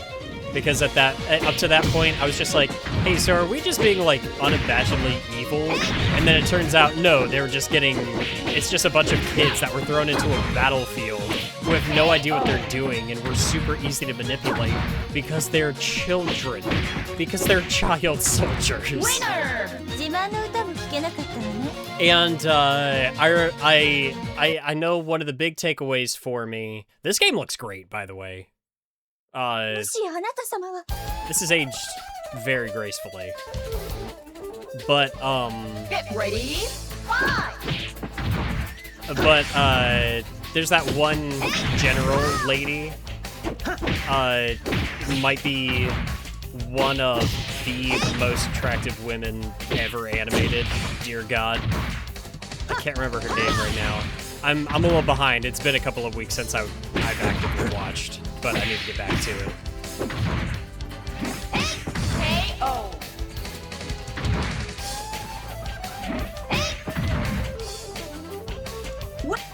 Because up to that point, I was just like, hey, so are we just being, like, unabashedly evil? And then it turns out, no, they were just it's just a bunch of kids that were thrown into a battlefield who have no idea what they're doing and were super easy to manipulate because they're children. Because they're child soldiers. Winner! And I know one of the big takeaways for me. This game looks great, by the way. もしあなた様は This is aged very gracefully. But Get ready, fight! There's that one general lady. Might be one of the most attractive women ever animated. Dear God. I can't remember her name right now. I'm a little behind. It's been a couple of weeks since I've actively watched, but I need to get back to it. KO!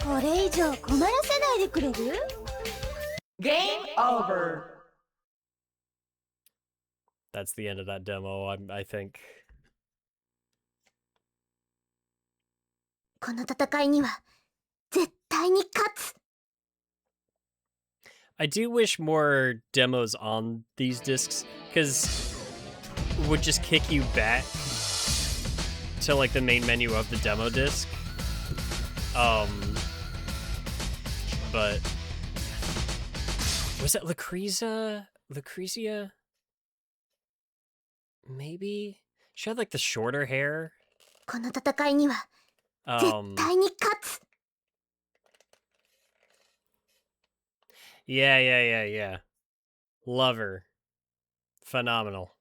これ以上困らせないでくれる Game over! That's the end of that demo, I think. この戦いには絶対に勝つ I do wish more demos on these discs, because it would just kick you back to like the main menu of the demo disc. But was it Lucrezia? Maybe? She had like the shorter hair. この戦いには絶 Um 対に勝つ yeah. Love her. Phenomenal.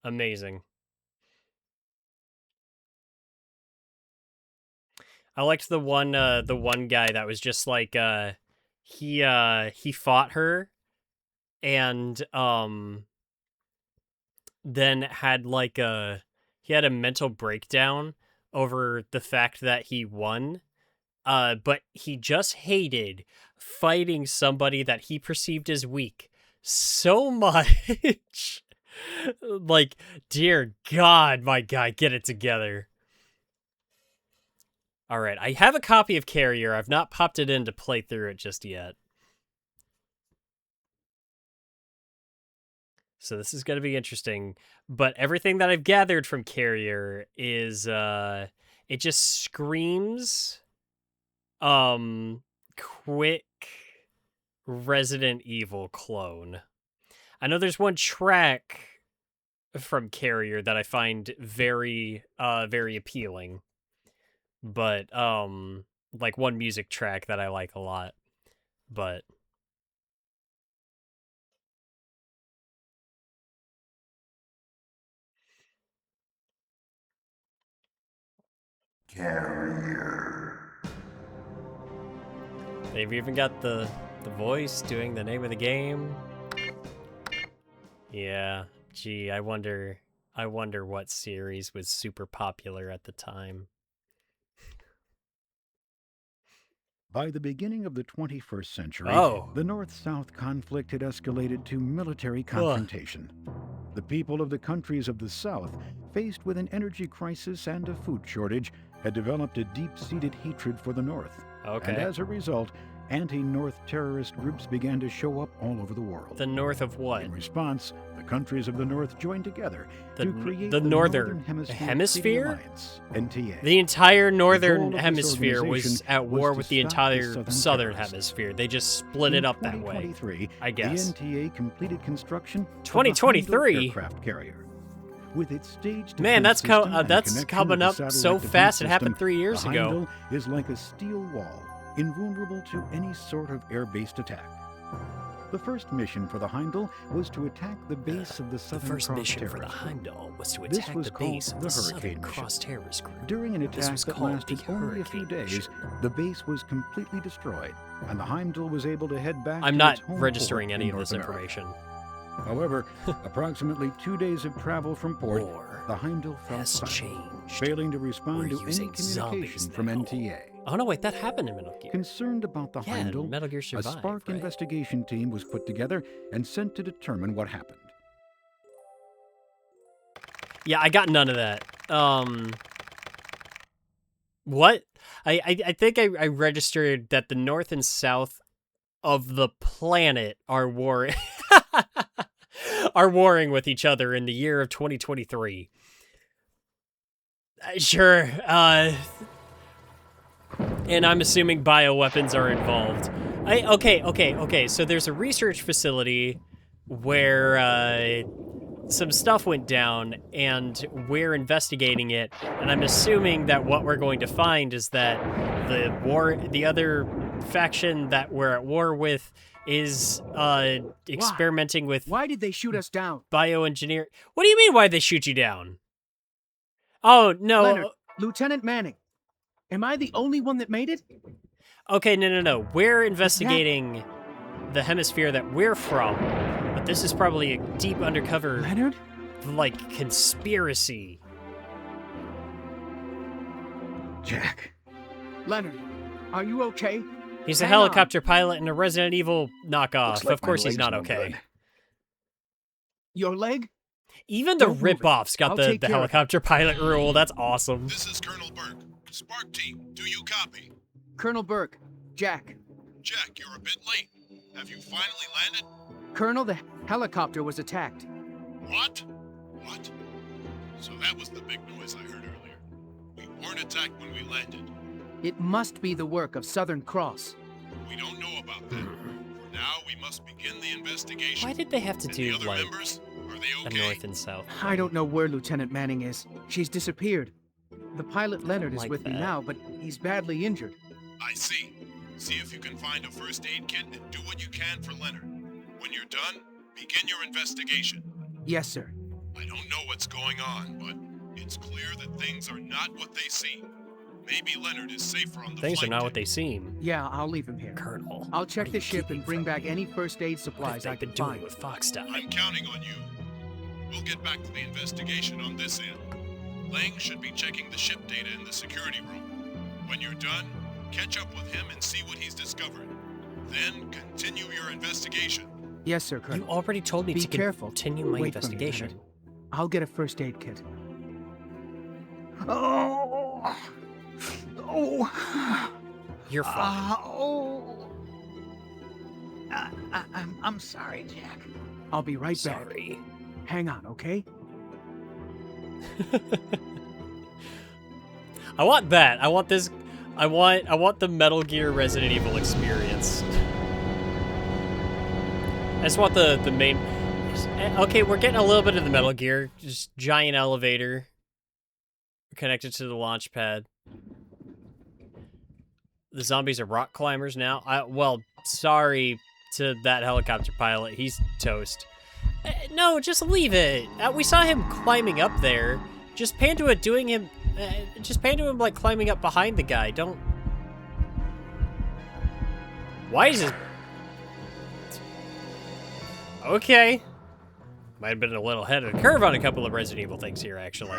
Amazing. I liked the one guy that was just like he fought her and then had like he had a mental breakdown over the fact that he won. But he just hated fighting somebody that he perceived as weak so much. Like, dear God, my guy, get it together. All right, I have a copy of Carrier. I've not popped it in to play through it just yet. So this is going to be interesting. But everything that I've gathered from Carrier is, it just screams, quick Resident Evil clone. I know there's one track from Carrier that I find very appealing. But, like one music track that I like a lot. But Carrier. they've even got the voice doing the name of the game. Yeah, gee, I wonder what series was super popular at the time. By the beginning of the 21st century, Oh. the North-South conflict had escalated to military confrontation. The people of the countries of the South, faced with an energy crisis and a food shortage, had developed a deep-seated hatred for the North. Okay. And as a result, anti-North terrorist groups began to show up all over the world. The North of what? In response, the countries of the North joined together to create the Northern Hemisphere? Hemisphere? Alliance, NTA. The entire Northern goal of this Hemisphere was organization at war was with to the stop the entire Southern terrorists. Hemisphere. They just split it up that way. 2023, I guess. The NTA completed construction of the 2023? Heimdall aircraft carrier. With its staged Man, defense that's system and that's connection coming to the up so satellite defense fast. It happened system, 3 years the ago. Heimdall is like a steel wall, invulnerable to any sort of air-based attack. The first mission for the Heimdall was to attack the base of the The Southern first Cross mission for the terrorist group. Heimdall was to This attack was the called base of the the Southern Hurricane mission. Cross terrorist group. During an This attack was that called lasted the only a few Hurricane days, mission. the base was completely destroyed, and the Heimdall was able to head back I'm to not its home registering port any in of this North America. information. However, approximately 2 days of travel from port, War the Heimdall fell has silent, changed. failing to respond We're to any using zombies communication from now. NTA. Oh no, wait, that happened in Metal Gear. Concerned about the Yeah, Heimdall, Metal Gear a Survive, Spark right? investigation team was put together and sent to determine what happened. Yeah, I got none of that. What? I think I registered that the North and South of the planet are are warring with each other in the year of 2023. Sure. And I'm assuming bioweapons are involved. Okay. So there's a research facility where some stuff went down, and we're investigating it. And I'm assuming that what we're going to find is that the other faction that we're at war with is experimenting with Why did they shoot us down? bioengineer. What do you mean? Why they shoot you down? Oh no. Leonard, Lieutenant Manning. Am I the only one that made it? Okay, no. We're investigating the hemisphere that we're from, but this is probably a deep undercover, Leonard? like, conspiracy. Jack. Leonard, are you okay? He's a Hang helicopter pilot and a Resident Evil knockoff. Looks like Of course my he's leg's not no okay. good. Your leg? Even the Don't move it. rip-offs got I'll the take care of it. helicopter pilot rule. That's awesome. This is Colonel Burke. Spark Team, do you copy? Colonel Burke. Jack. Jack, you're a bit late. Have you finally landed? Colonel, the helicopter was attacked. What? What? So that was the big noise I heard earlier. We weren't attacked when we landed. It must be the work of Southern Cross. We don't know about that. For now, we must begin the investigation. Why did they have to And do, the other like, members? Are they a okay? north and south? I don't know where Lieutenant Manning is. She's disappeared. The pilot Leonard is Like with me that. now, but he's badly injured. I see. See if you can find a first aid kit and do what you can for Leonard. When you're done, begin your investigation. Yes, sir. I don't know what's going on, but it's clear that things are not what they seem. Maybe Leonard is safer on the Things are flight not deck. what they seem. Yeah, I'll leave him here. Colonel. I'll check what are the you ship keeping and bring from back me? any first aid What have supplies they I been can doing find. with Foxtown? I'm counting on you. We'll get back to the investigation on this end. Lang should be checking the ship data in the security room. When you're done, catch up with him and see what he's discovered. Then continue your investigation. Yes, sir, You Colonel. already told me Be to careful. continue my Wait for me, investigation. Leonard. I'll get a first aid kit. Oh. Oh. You're fine. Oh. I'm sorry, Jack. I'll be right back. Sorry. Hang on, okay? I want that. I want this. I want the Metal Gear Resident Evil experience. I just want the main. Okay, we're getting a little bit of the Metal Gear. Just giant elevator connected to the launch pad. The zombies are rock climbers now. Well, sorry to that helicopter pilot. He's toast. No, just leave it. We saw him climbing up there. Just pan to it, doing him. Just pan to him like climbing up behind the guy. Don't. Why is this? Okay. Might have been a little ahead of the curve on a couple of Resident Evil things here, actually.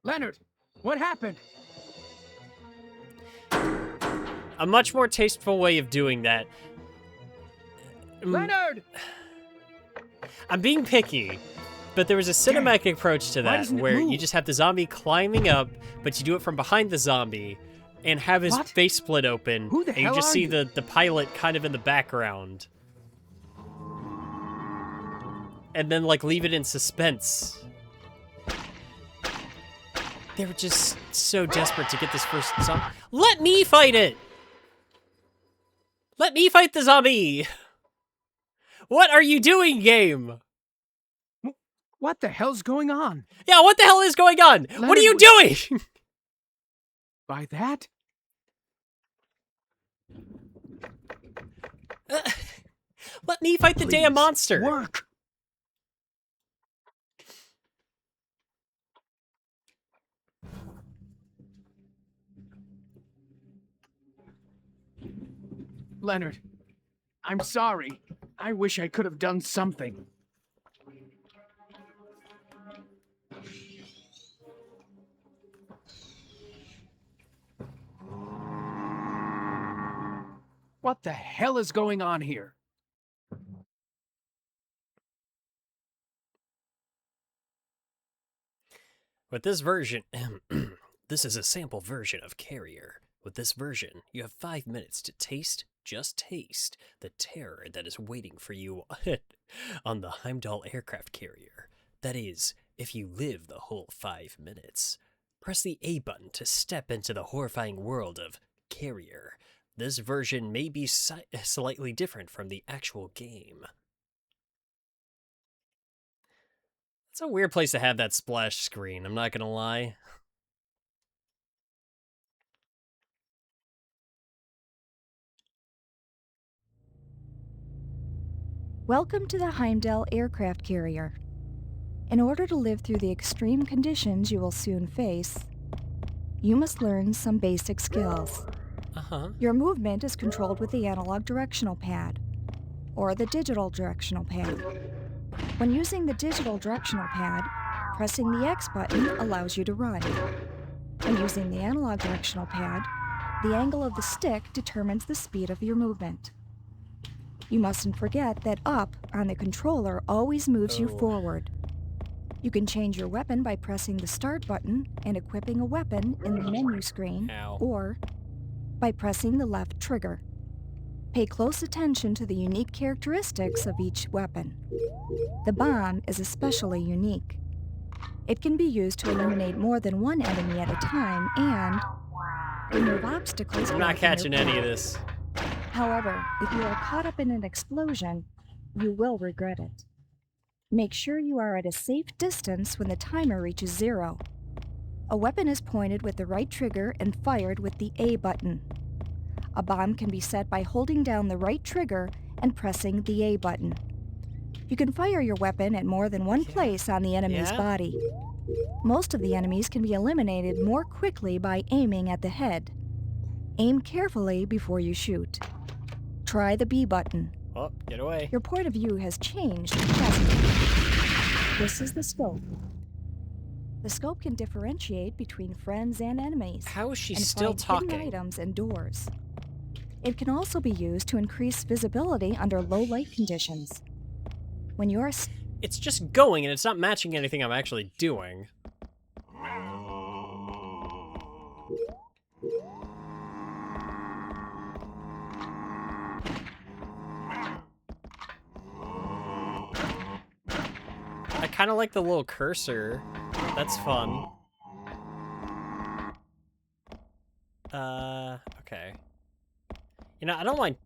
Leonard, what happened? A much more tasteful way of doing that. Leonard! I'm being picky, but there was a cinematic approach to Why that doesn't it where you move? just have the zombie climbing up, but you do it from behind the zombie and have his What? face split open. Who the and you hell just are see you? the pilot kind of in the background. And then, like, leave it in suspense. They were just so desperate to get this first zombie. Let me fight it! Let me fight the zombie! What are you doing, game? What the hell's going on? Yeah, what the hell is going on? What are Leonard you was- doing? By that? Let me fight the damn Please, monster. Work! Leonard, I'm sorry. I wish I could have done something. What the hell is going on here? With this version, this is a sample version of Carrier. With this version, you have 5 minutes to taste, just taste, the terror that is waiting for you on the Heimdall aircraft carrier. That is, if you live the whole 5 minutes. Press the A button to step into the horrifying world of Carrier. This version may be slightly different from the actual game. It's a weird place to have that splash screen, I'm not gonna lie. Welcome to the Heimdall aircraft carrier. In order to live through the extreme conditions you will soon face, you must learn some basic skills. Your movement is controlled with the analog directional pad, or the digital directional pad. When using the digital directional pad, pressing the X button allows you to run. When using the analog directional pad, the angle of the stick determines the speed of your movement. You mustn't forget that up on the controller always moves you forward. You can change your weapon by pressing the start button and equipping a weapon in the menu screen, or by pressing the left trigger. Pay close attention to the unique characteristics of each weapon. The bomb is especially unique. It can be used to eliminate more than one enemy at a time and remove obstacles. I'm not catching any of this. However, if you are caught up in an explosion, you will regret it. Make sure you are at a safe distance when the timer reaches 0. A weapon is pointed with the right trigger and fired with the A button. A bomb can be set by holding down the right trigger and pressing the A button. You can fire your weapon at more than one place on the enemy's body. Most of the enemies can be eliminated more quickly by aiming at the head. Aim carefully before you shoot. Try the B button. Oh, get away. Your point of view has changed, hasn't it? This is the scope. The scope can differentiate between friends and enemies. How is she and still find talking? hidden items and doors. It can also be used to increase visibility under low light conditions. When you're... It's just going and it's not matching anything I'm actually doing. I kind of like the little cursor. That's fun. Okay. You know, I don't mind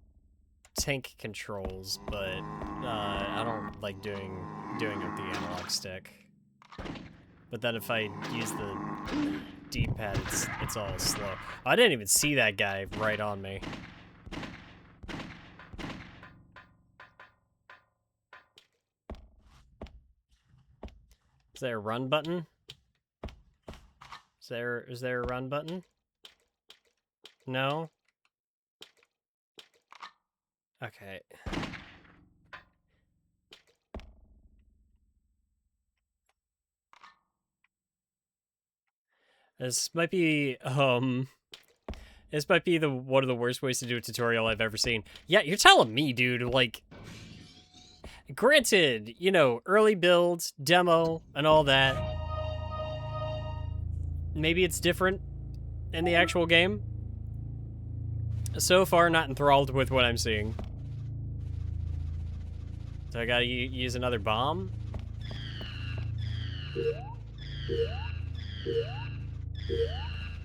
tank controls, but I don't like doing it with the analog stick. But then if I use the D-pad, it's all slow. I didn't even see that guy right on me. Is there a run button? Is there a run button? No? Okay. This might be one of the worst ways to do a tutorial I've ever seen. Yeah, you're telling me, dude, like, granted, you know, early build, demo, and all that. Maybe it's different in the actual game. So far, not enthralled with what I'm seeing. So I gotta use another bomb?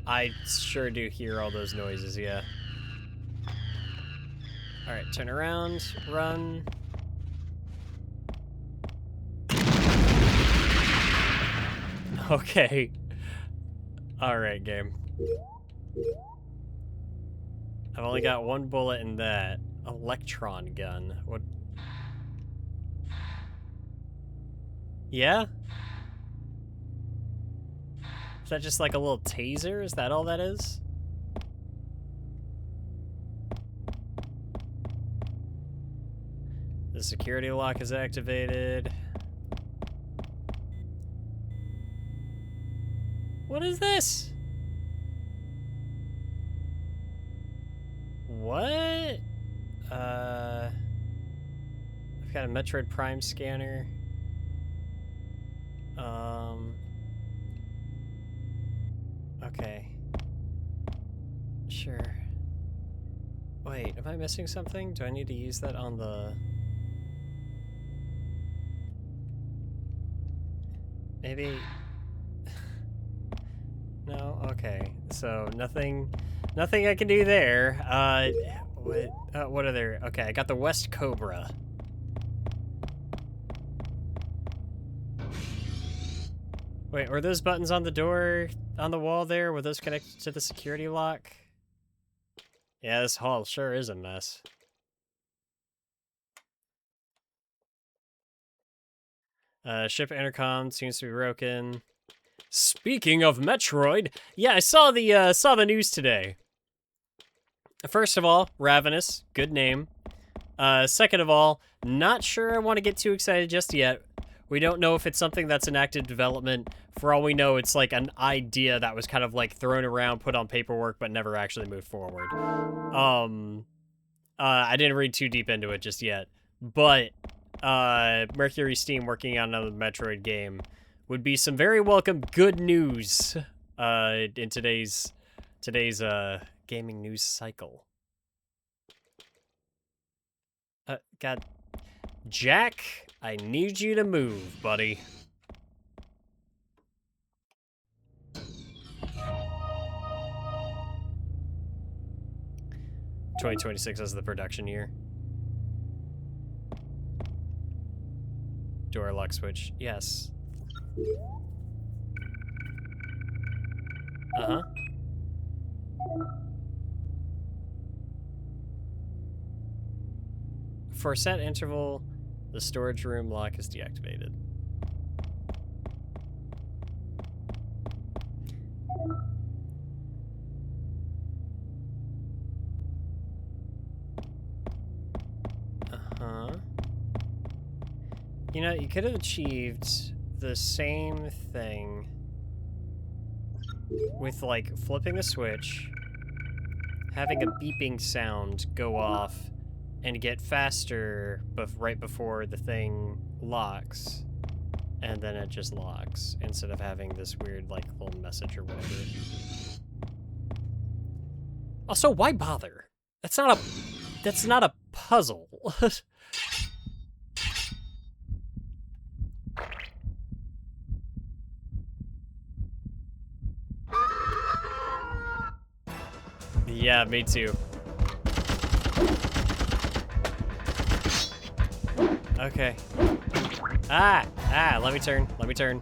I sure do hear all those noises, yeah. Alright, turn around, run. Okay. Alright, game. I've only got one bullet in that. Electron gun. What? Yeah? Is that just like a little taser? Is that all that is? The security lock is activated. What is this? What? I've got a Metroid Prime scanner. Okay. Sure. Wait, am I missing something? Do I need to use that on the... Maybe... No? Okay. So, nothing I can do there. What are there? Okay, I got the West Cobra. Wait, were those buttons on the door, on the wall there? Were those connected to the security lock? Yeah, this hall sure is a mess. Ship intercom seems to be broken. Speaking of Metroid, yeah, I saw the news today. First of all, Ravenous, good name. Second of all, not sure I want to get too excited just yet. We don't know if it's something that's in active development. For all we know, it's like an idea that was kind of like thrown around, put on paperwork, but never actually moved forward. I didn't read too deep into it just yet, but Mercury Steam working on another Metroid game would be some very welcome good news in today's gaming news cycle. God, Jack, I need you to move, buddy. (2026) as the production year. Door lock switch. Yes. Uh-huh. For a set interval, the storage room lock is deactivated. Uh-huh. You know, you could have achieved the same thing with, like, flipping the switch, having a beeping sound go off, and get faster right before the thing locks, and then it just locks, instead of having this weird, like, little message or whatever. Also, why bother? That's not a puzzle. Yeah, me too. Okay. Let me turn.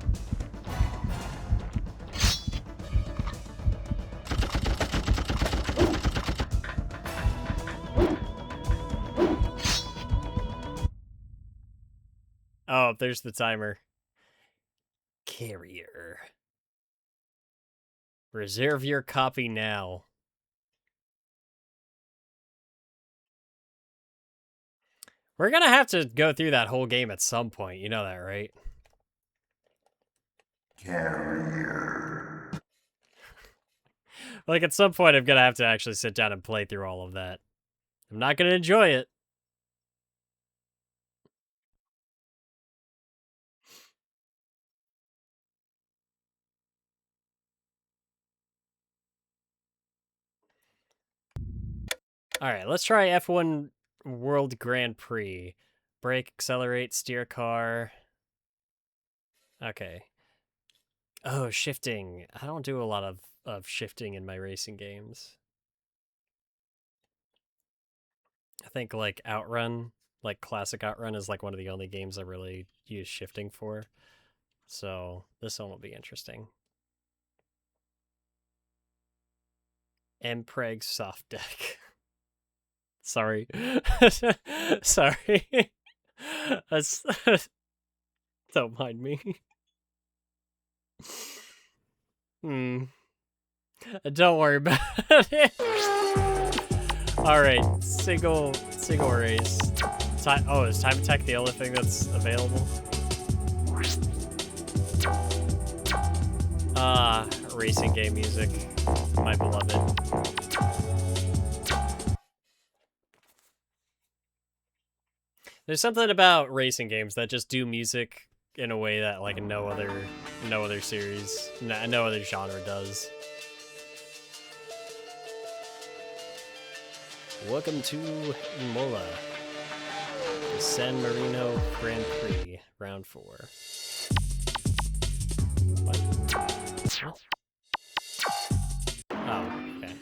Oh, there's the timer. Carrier. Reserve your copy now. We're gonna have to go through that whole game at some point, you know that, right? Carrier. Like, at some point, I'm gonna have to actually sit down and play through all of that. I'm not gonna enjoy it. Alright, let's try F1 World Grand Prix. Brake, accelerate, steer car. Okay. Oh, shifting. I don't do a lot of shifting in my racing games. I think, like, Outrun, like, classic Outrun is, like, one of the only games I really use shifting for. So, this one will be interesting. Mpreg soft deck. Sorry. Sorry. That's... Don't mind me. Don't worry about it. Alright, single race. Is Time Attack the only thing that's available? Racing game music. My beloved. There's something about racing games that just do music in a way that, like, no other series, no other genre does. Welcome to Imola, the San Marino Grand Prix, round 4. What? What? Oh, okay.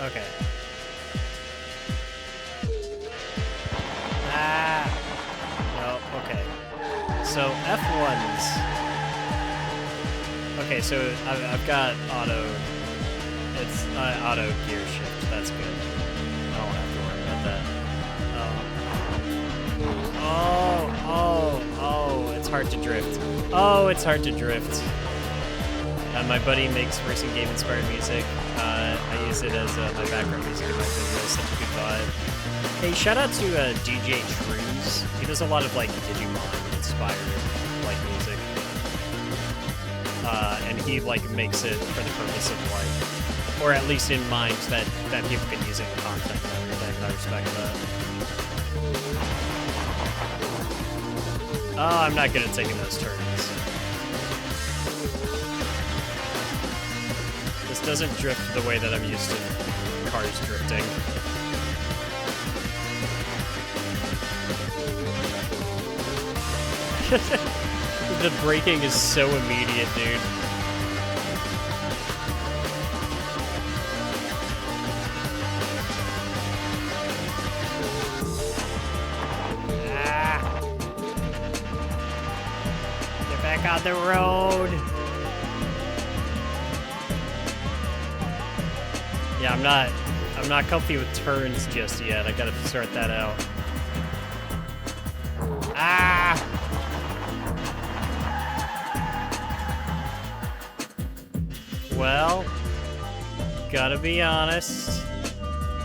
Okay. Ah! No, okay. So, F1s. Okay, so I've got auto. It's auto gear shift. That's good. I don't have to worry about that. Oh, it's hard to drift. Oh, it's hard to drift. My buddy makes racing game inspired music. I use it as my background music in my videos. Such a good vibe. Hey, shout out to DJ Trues. He does a lot of like Digimon inspired like music. And he like makes it for the purpose of like, or at least in mind that people can use it in content and everything. And I respect that. Oh, I'm not good at taking those turns. This doesn't drift the way that I'm used to cars drifting. The braking is so immediate, dude. Ah. Get back on the road. Yeah, I'm not comfy with turns just yet. I gotta sort that out. Ah! Well, gotta be honest.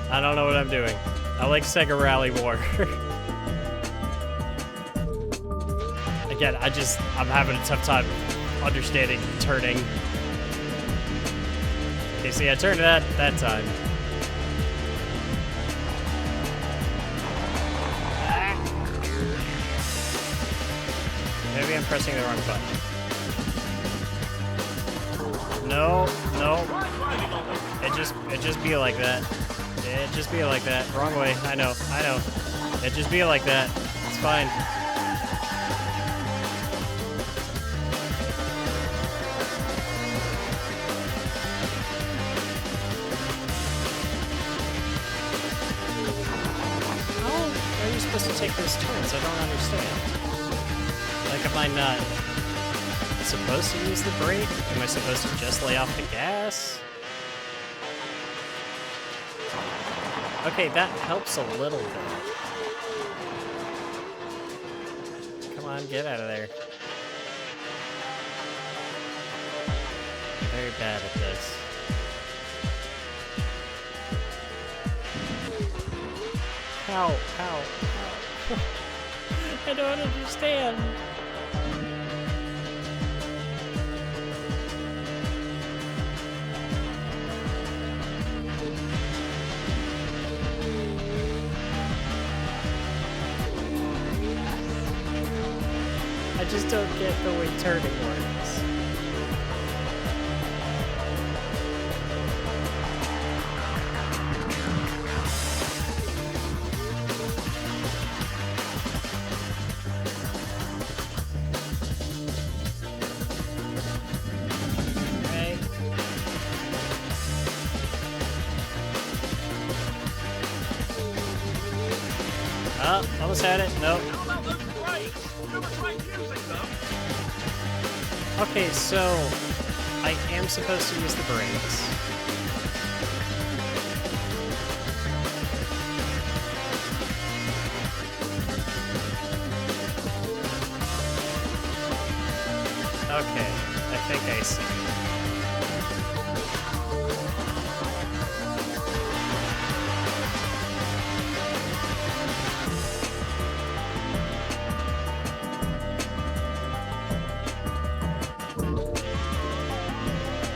I don't know what I'm doing. I like Sega Rally more. Again, I'm having a tough time understanding turning. Okay, see, I turned it that time. Ah. Maybe I'm pressing the wrong button. No. It just be like that. It just be like that. Wrong way. I know. It just be like that. It's fine. To take those turns, I don't understand. Like, am I not supposed to use the brake? Am I supposed to just lay off the gas? Okay, that helps a little bit. Come on, get out of there. I'm very bad at this. How? I don't understand. I just don't get the way turning works. Oh, almost had it. Nope. Okay, so I am supposed to use the brakes. Okay, I think I see.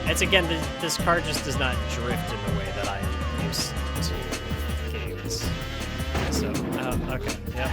It's again, this car just does not drift in the way that I am used to games. So, okay, yep.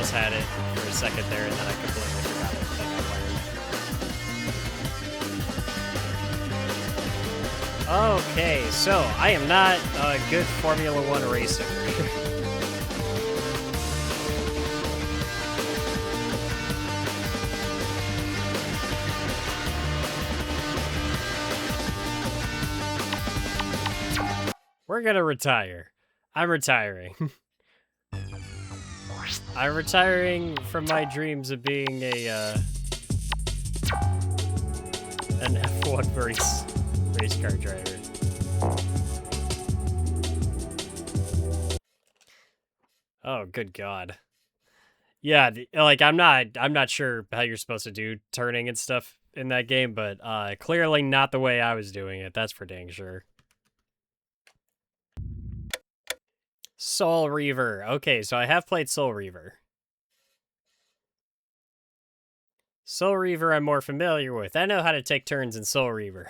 almost had it for a second there, and then I completely forgot what I learned. Okay, so I am not a good Formula 1 racer. We're gonna retire. I'm retiring. I'm retiring from my dreams of being an F1 race car driver. Oh, good God. Yeah, like I'm not sure how you're supposed to do turning and stuff in that game, but clearly not the way I was doing it. That's for dang sure. Soul Reaver. Okay, so I have played Soul Reaver. Soul Reaver I'm more familiar with. I know how to take turns in Soul Reaver.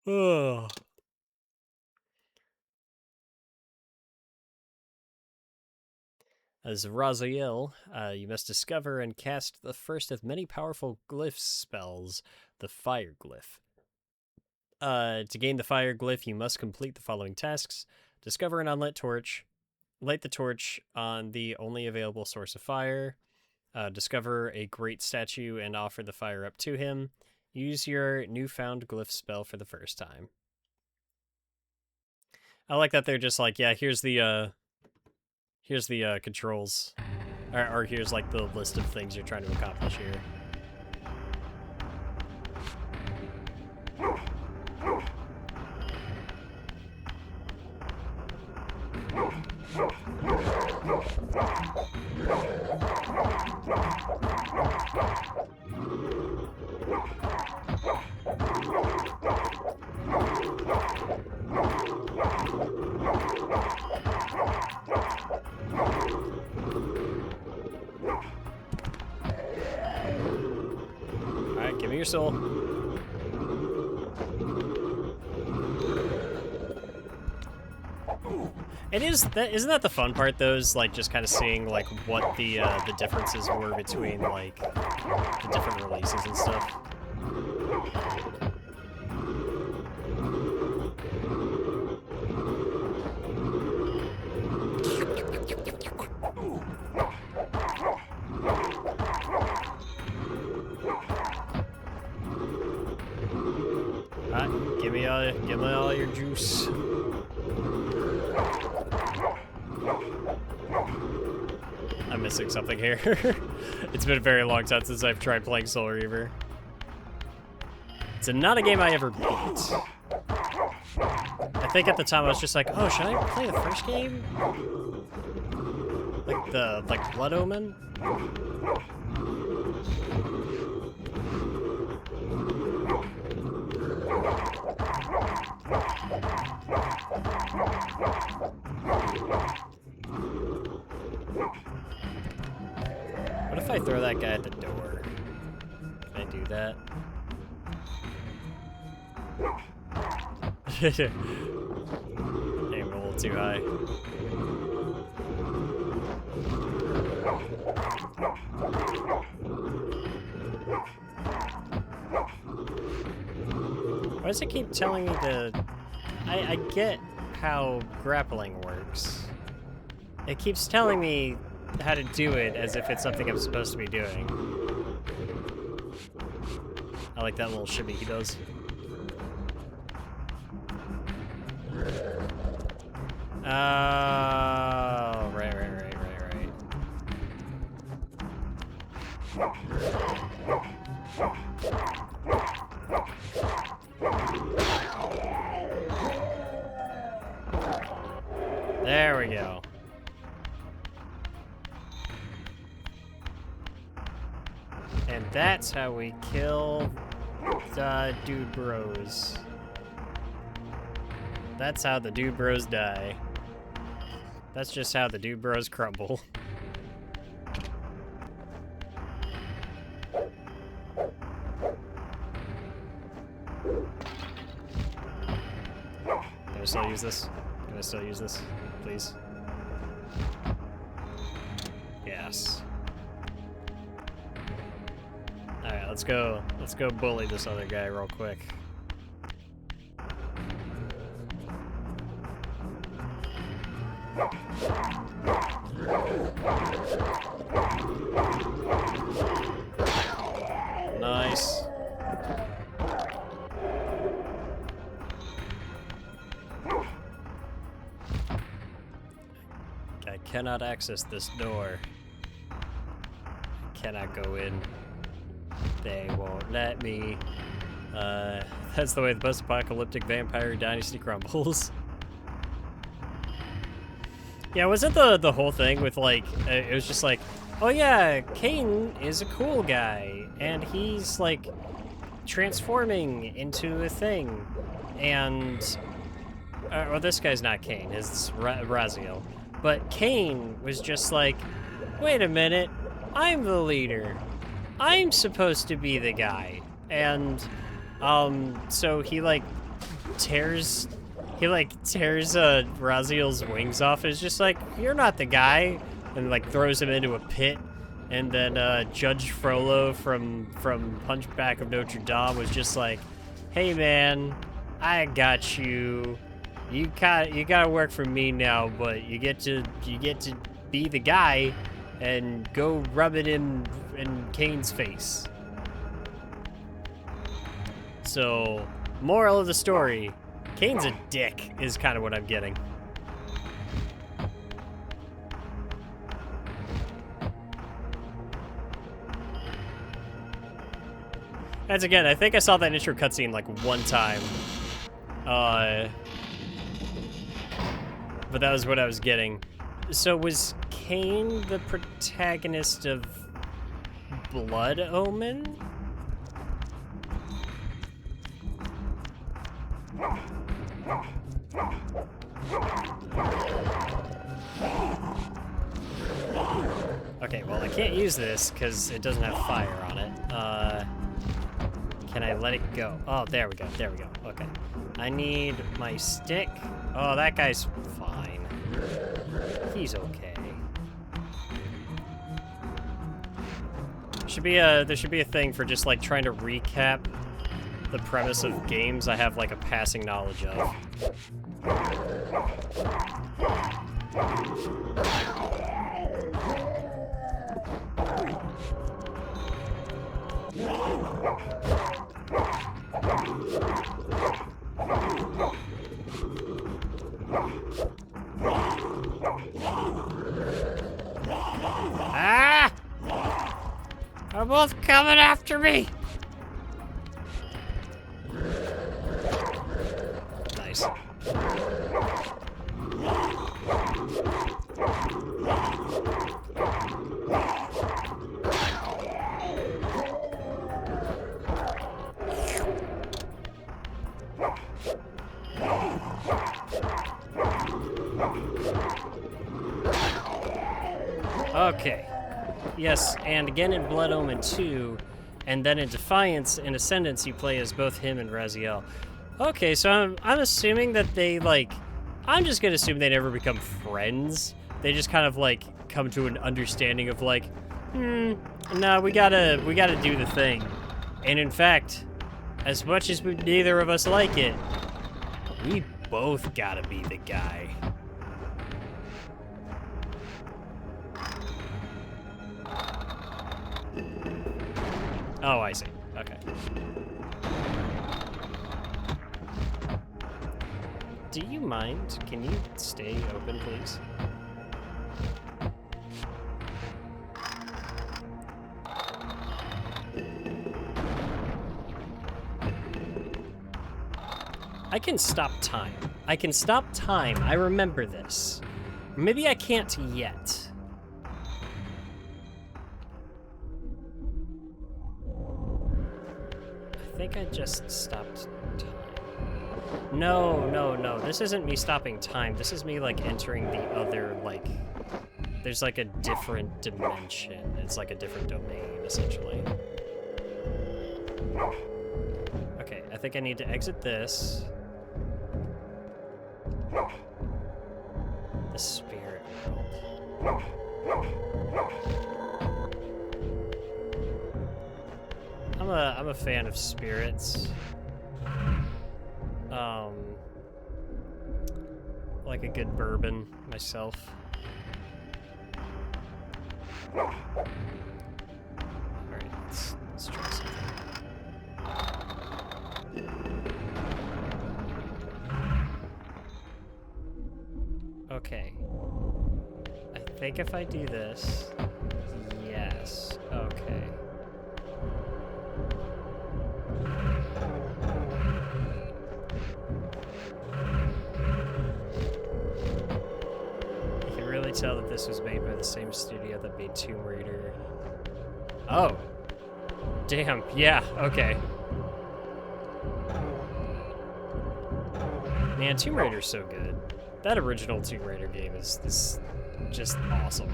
Oh. As Raziel, you must discover and cast the first of many powerful glyph spells, the Fire Glyph. To gain the Fire Glyph, you must complete the following tasks. Discover an unlit torch. Light the torch on the only available source of fire. Discover a great statue and offer the fire up to him. Use your newfound glyph spell for the first time. I like that they're just like, yeah, here's the controls. Or here's like the list of things you're trying to accomplish here. Alright, give me your soul. Isn't that the fun part though, is like just kind of seeing like what the differences were between like the different releases and stuff. Alright, give me all your juice. I'm missing something here. It's been a very long time since I've tried playing Soul Reaver. It's not a game I ever beat. I think at the time I was just like, oh, should I play the first game? Like Blood Omen? What if I throw that guy at the door? Can I do that? Aim a little too high. Why does it keep telling me to... I get how grappling works. It keeps telling me how to do it as if it's something I'm supposed to be doing. I like that little shimmy he does. Oh, right. There we go. And that's how we kill the dude bros. That's how the dude bros die. That's just how the dude bros crumble. I still use this? Can I still use this? Please? Yes. Alright, let's go bully this other guy real quick. Nice. I cannot access this door. I cannot go in. They won't let me. That's the way the post-apocalyptic vampire dynasty crumbles. Yeah, wasn't the whole thing with like, it was just like, oh yeah, Kane is a cool guy, and he's like transforming into a thing, and, well, this guy's not Kane, it's Raziel, but Kane was just like, wait a minute, I'm the leader, I'm supposed to be the guy, and, so he like tears Raziel's wings off, and is just like, you're not the guy, and like throws him into a pit. And then Judge Frollo from Hunchback of Notre Dame was just like, hey man, I got you. You gotta work for me now, but you get to be the guy and go rub it in Kane's face. So, moral of the story, Kane's a dick is kind of what I'm getting. As again, I think I saw that intro cutscene like one time. But that was what I was getting. So was Kane the protagonist of Blood Omen? Okay, well I can't use this because it doesn't have fire on it. Can I let it go? Oh, there we go, okay. I need my stick. Oh, that guy's fine. He's okay. There should be a thing for just like trying to recap the premise of games I have like a passing knowledge of. Ah! They're both coming after me! Nice. Okay. Yes, and again in Blood Omen 2, and then in Defiance and Ascendance, you play as both him and Raziel. Okay, so I'm assuming that they, like... I'm just gonna assume they never become friends. They just kind of, like, come to an understanding of, like, no, we gotta do the thing. And in fact, as much as neither of us like it, we both gotta be the guy. Oh, I see. Okay. Do you mind? Can you stay open, please? I can stop time. I can stop time. I remember this. Maybe I can't yet. I think I just stopped time. No. This isn't me stopping time. This is me, like, entering the other, like... There's, like, a different dimension. It's, like, a different domain, essentially. Okay, I think I need to exit this. The spirit world. I'm a fan of spirits. Like a good bourbon myself. Alright, let's try something. Okay. I think if I do this... Yes. Okay. You can really tell that this was made by the same studio that made Tomb Raider. Oh! Damn, yeah, okay. Man, Tomb Raider's so good. That original Tomb Raider game is just awesome.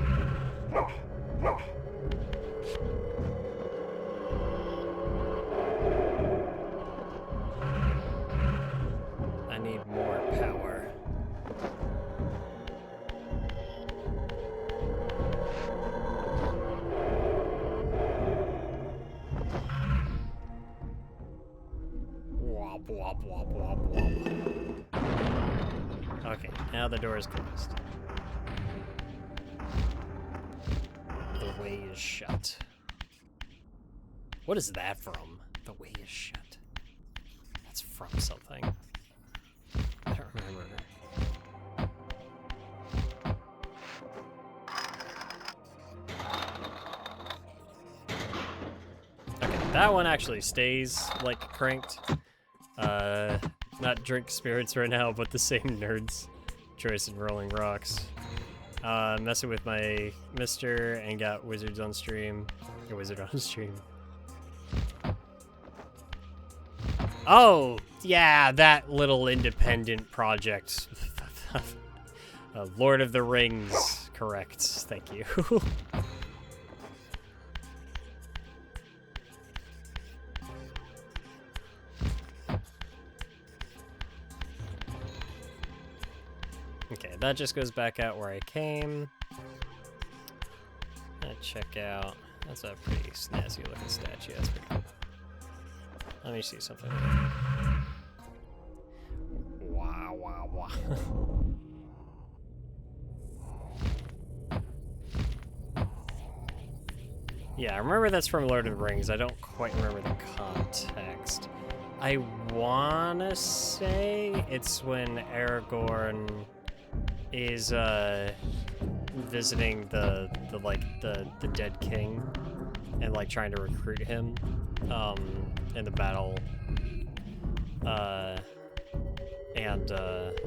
I need more power. Wop, wop, wop, wop, wop. Okay, now the door is closed. The way is shut. What is that from? The way is shut. That's from something. I don't remember. Okay, that one actually stays, like, cranked. Not drink spirits right now, but the same nerd's choice in Rolling Rocks. Messing with my mister and got wizards on stream. A wizard on stream. Oh, yeah, that little independent project. Lord of the Rings, correct. Thank you. Okay, that just goes back out where I came. Check out. That's a pretty snazzy looking statue. That's pretty cool. Let me see something. Wow, wow, wow. Yeah, I remember that's from Lord of the Rings. I don't quite remember the context. I wanna say it's when Aragorn is visiting the dead king and like trying to recruit him in the battle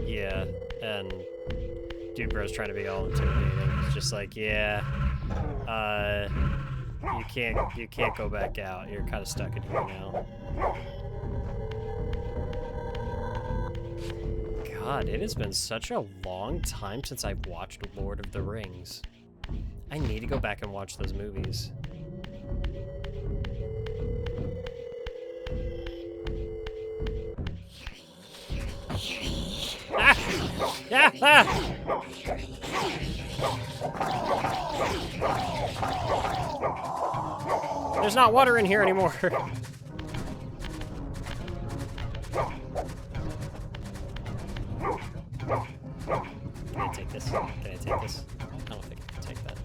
yeah, and Dude Bro's trying to be all intimidating. It's just like, yeah, you can't go back out. You're kind of stuck in here now. God, it has been such a long time since I've watched Lord of the Rings. I need to go back and watch those movies. Ah! Yeah! Ah! There's not water in here anymore. Can I take this? Can I take this? I don't think I can take that.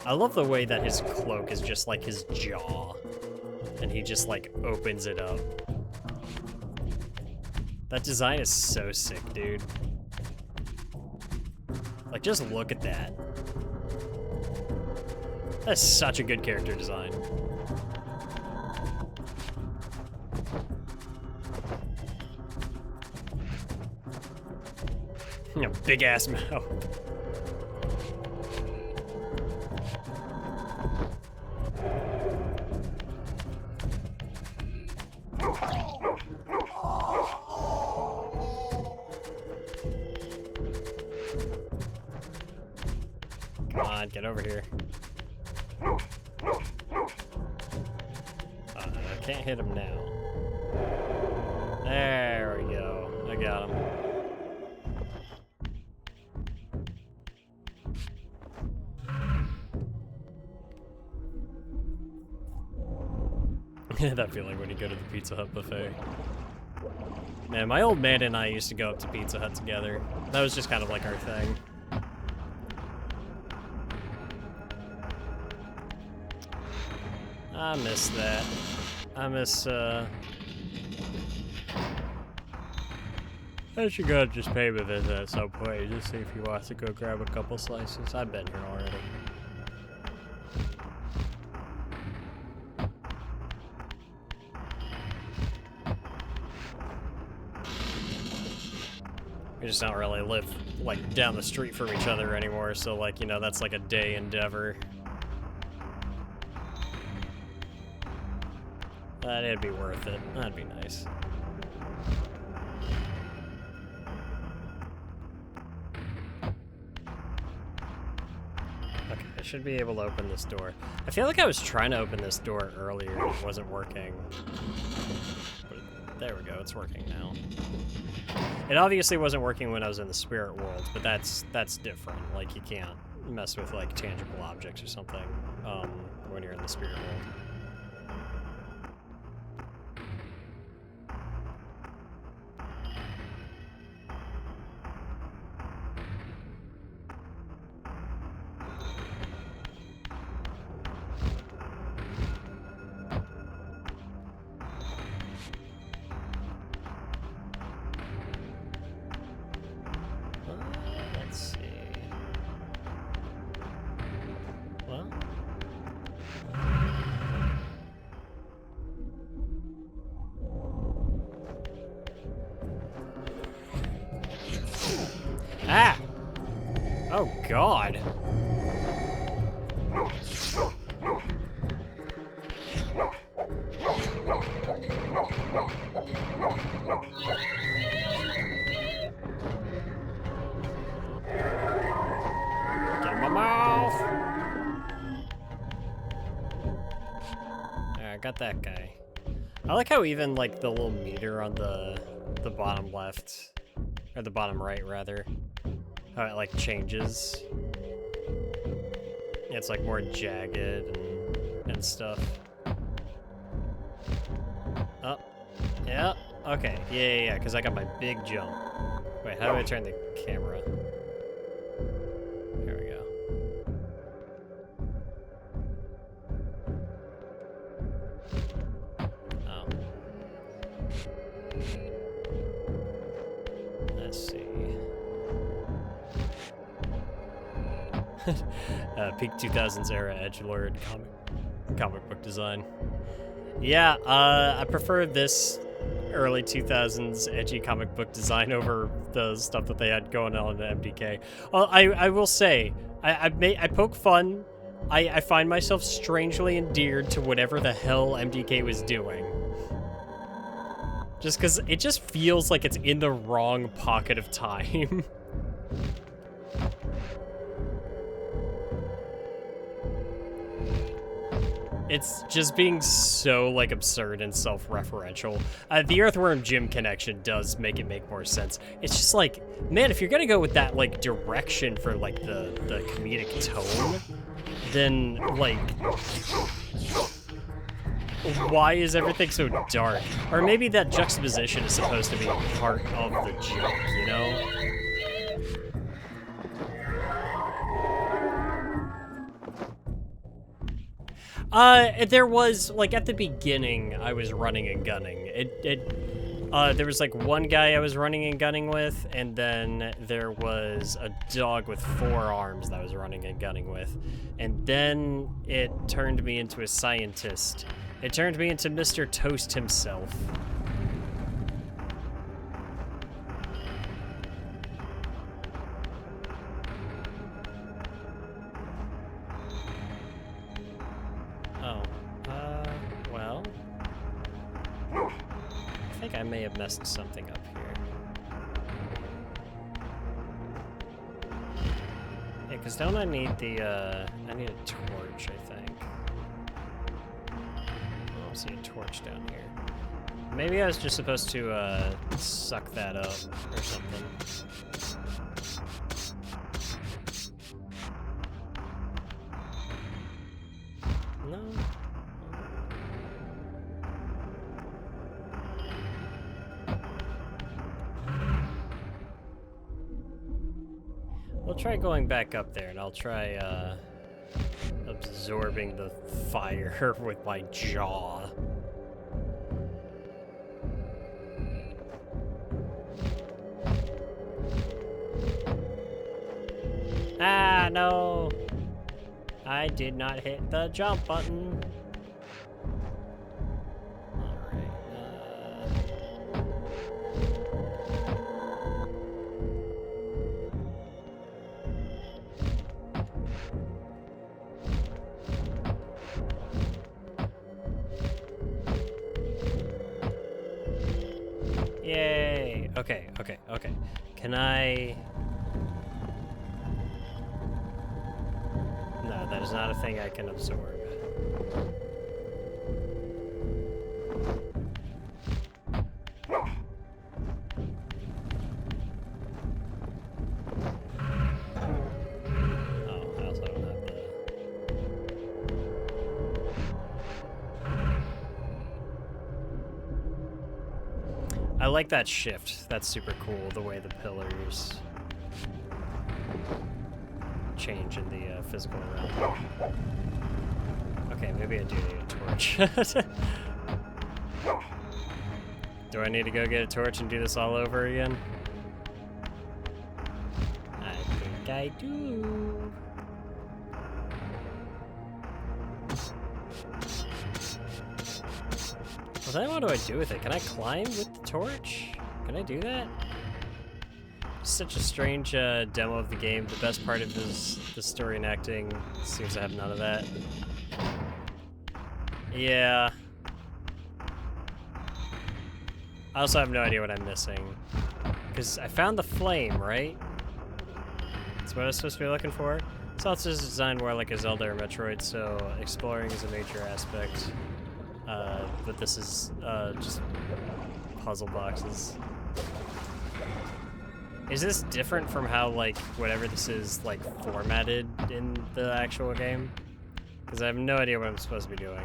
I love the way that his cloak is just like his jaw. And he just like opens it up. That design is so sick, dude. Like, just look at that. That's such a good character design. You know, big ass mouth. Come on, get over here. can't hit him now. There we go. I got him. That feeling when you go to the Pizza Hut buffet. Man, my old man and I used to go up to Pizza Hut together. That was just kind of like our thing. I miss that. I miss, I should go just pay him a visit at some point, just see if he wants to go grab a couple slices. I've been here already. We just don't really live, like, down the street from each other anymore, so, like, you know, that's like a day endeavor. That'd be worth it. That'd be nice. Okay, I should be able to open this door. I feel like I was trying to open this door earlier and it wasn't working. But there we go, it's working now. It obviously wasn't working when I was in the spirit world, but that's different. Like, you can't mess with, like, tangible objects or something when you're in the spirit world. Ah! Oh, God. Get in my mouth! Alright, I got that guy. I like how even, like, the little meter on the bottom left, or the bottom right, rather, how it, like, changes. It's, like, more jagged and stuff. Oh, yeah, okay, yeah, because I got my big jump. Wait, how do I turn the camera? There we go. Oh. Let's see. Peak 2000s era edgelord comic book design. Yeah, I prefer this early 2000s edgy comic book design over the stuff that they had going on in MDK. Well, I will say, I poke fun. I find myself strangely endeared to whatever the hell MDK was doing. Just because it just feels like it's in the wrong pocket of time. It's just being so, like, absurd and self-referential. The Earthworm Jim connection does make it make more sense. It's just like, man, if you're gonna go with that, like, direction for, like, the comedic tone, then, like, why is everything so dark? Or maybe that juxtaposition is supposed to be part of the joke, you know? There was, like, at the beginning, I was running and gunning. There was, like, one guy I was running and gunning with, and then there was a dog with 4 arms that I was running and gunning with. And then it turned me into a scientist. It turned me into Mr. Toast himself. Well, I think I may have messed something up here. Yeah, because don't I need the, I need a torch, I think. don't see a torch down here. Maybe I was just supposed to suck that up or something. No. We'll try going back up there, and I'll try absorbing the fire with my jaw. Ah, no! I did not hit the jump button. Alright, Yay! Okay. Can I... No, that is not a thing I can absorb. Oh, I also don't have the... I like that shift. That's super cool, the way the pillars change in the physical realm. Okay, maybe I do need a torch. Do I need to go get a torch and do this all over again? I think I do. Well, then what do I do with it? Can I climb with the torch? Can I do that? Such a strange demo of the game. The best part of is the story and acting seems to have none of that. Yeah. I also have no idea what I'm missing. Because I found the flame, right? That's what I was supposed to be looking for. It's also designed more like a Zelda or Metroid, so exploring is a major aspect. But this is just puzzle boxes. Is this different from how, like, whatever this is, like, formatted in the actual game? Because I have no idea what I'm supposed to be doing.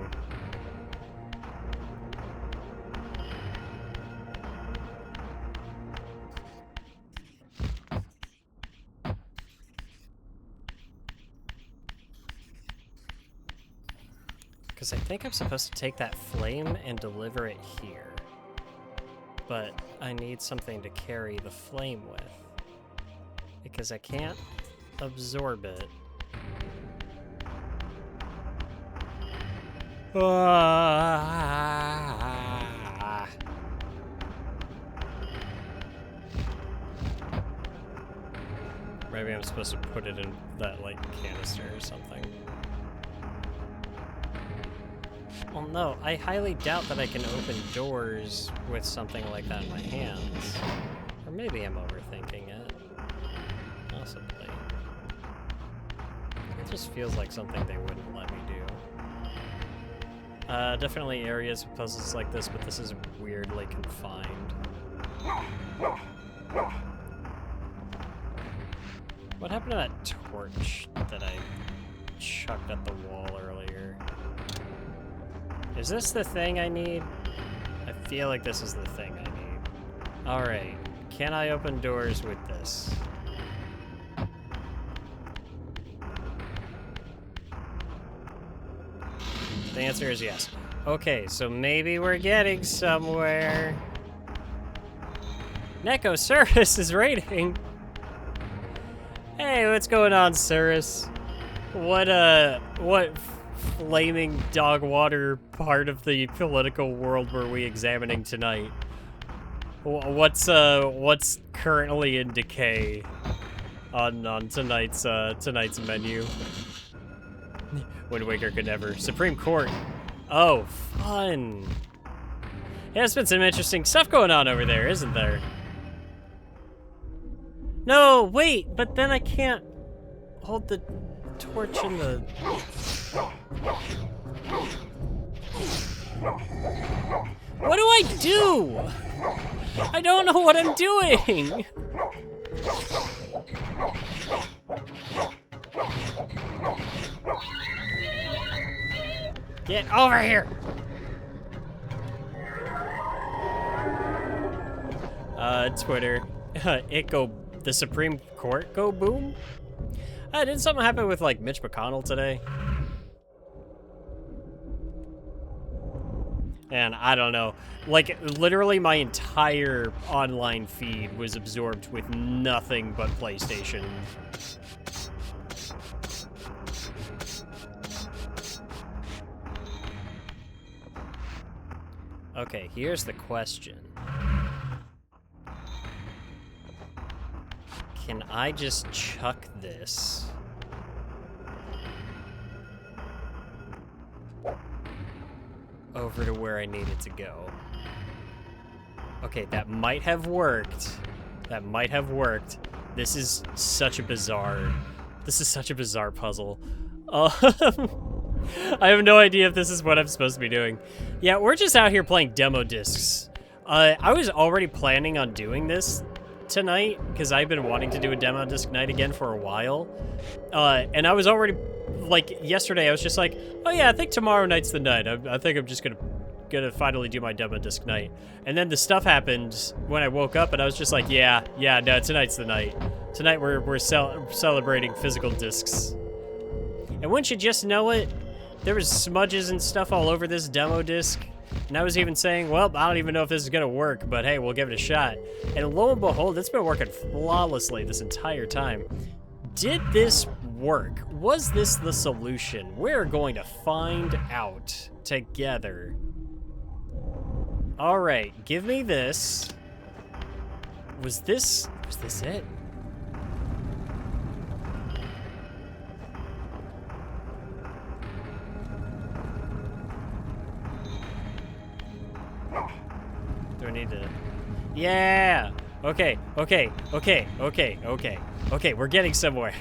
Because I think I'm supposed to take that flame and deliver it here. But I need something to carry the flame with. Because I can't absorb it. Maybe I'm supposed to put it in that, like, canister or something. Well, no, I highly doubt that I can open doors with something like that in my hands. Or maybe I'm overthinking it. Possibly. It just feels like something they wouldn't let me do. Definitely areas with puzzles like this, but this is weirdly confined. What happened to that torch that I chucked at the wall earlier? Is this the thing I need? I feel like this is the thing I need. Alright, can I open doors with this? The answer is yes. Okay, so maybe we're getting somewhere. Neko Cirrus is raiding. Hey, what's going on, Cirrus? What flaming dog water part of the political world were we examining tonight? What's currently in decay on tonight's menu? Wind Waker could never. Supreme Court. Oh, fun. Yeah, there's been some interesting stuff going on over there, isn't there? No, wait, but then I can't hold the torch in the... What do I do? I don't know what I'm doing. Get over here. Twitter. It go, the Supreme Court go boom? Didn't something happen with, like, Mitch McConnell today? And I don't know. Like, literally my entire online feed was absorbed with nothing but PlayStation. Okay, here's the question. Can I just chuck this? Over to where I need it to go. Okay, that might have worked. That might have worked. This is such a bizarre puzzle. I have no idea if this is what I'm supposed to be doing. Yeah, we're just out here playing demo discs. I was already planning on doing this tonight because I've been wanting to do a demo disc night again for a while. And I was already, like, yesterday I was just like, oh yeah, I think tomorrow night's the night. I think I'm just gonna finally do my demo disc night. And then the stuff happened when I woke up and I was just like, yeah, no, tonight's the night. Tonight we're celebrating physical discs. And wouldn't you just know it, there was smudges and stuff all over this demo disc. And I was even saying, well, I don't even know if this is gonna work, but hey, we'll give it a shot. And lo and behold, it's been working flawlessly this entire time. Did this work? Was this the solution? We're going to find out together. All right, give me this. Was this it? Do I need to? Yeah! Okay, we're getting somewhere.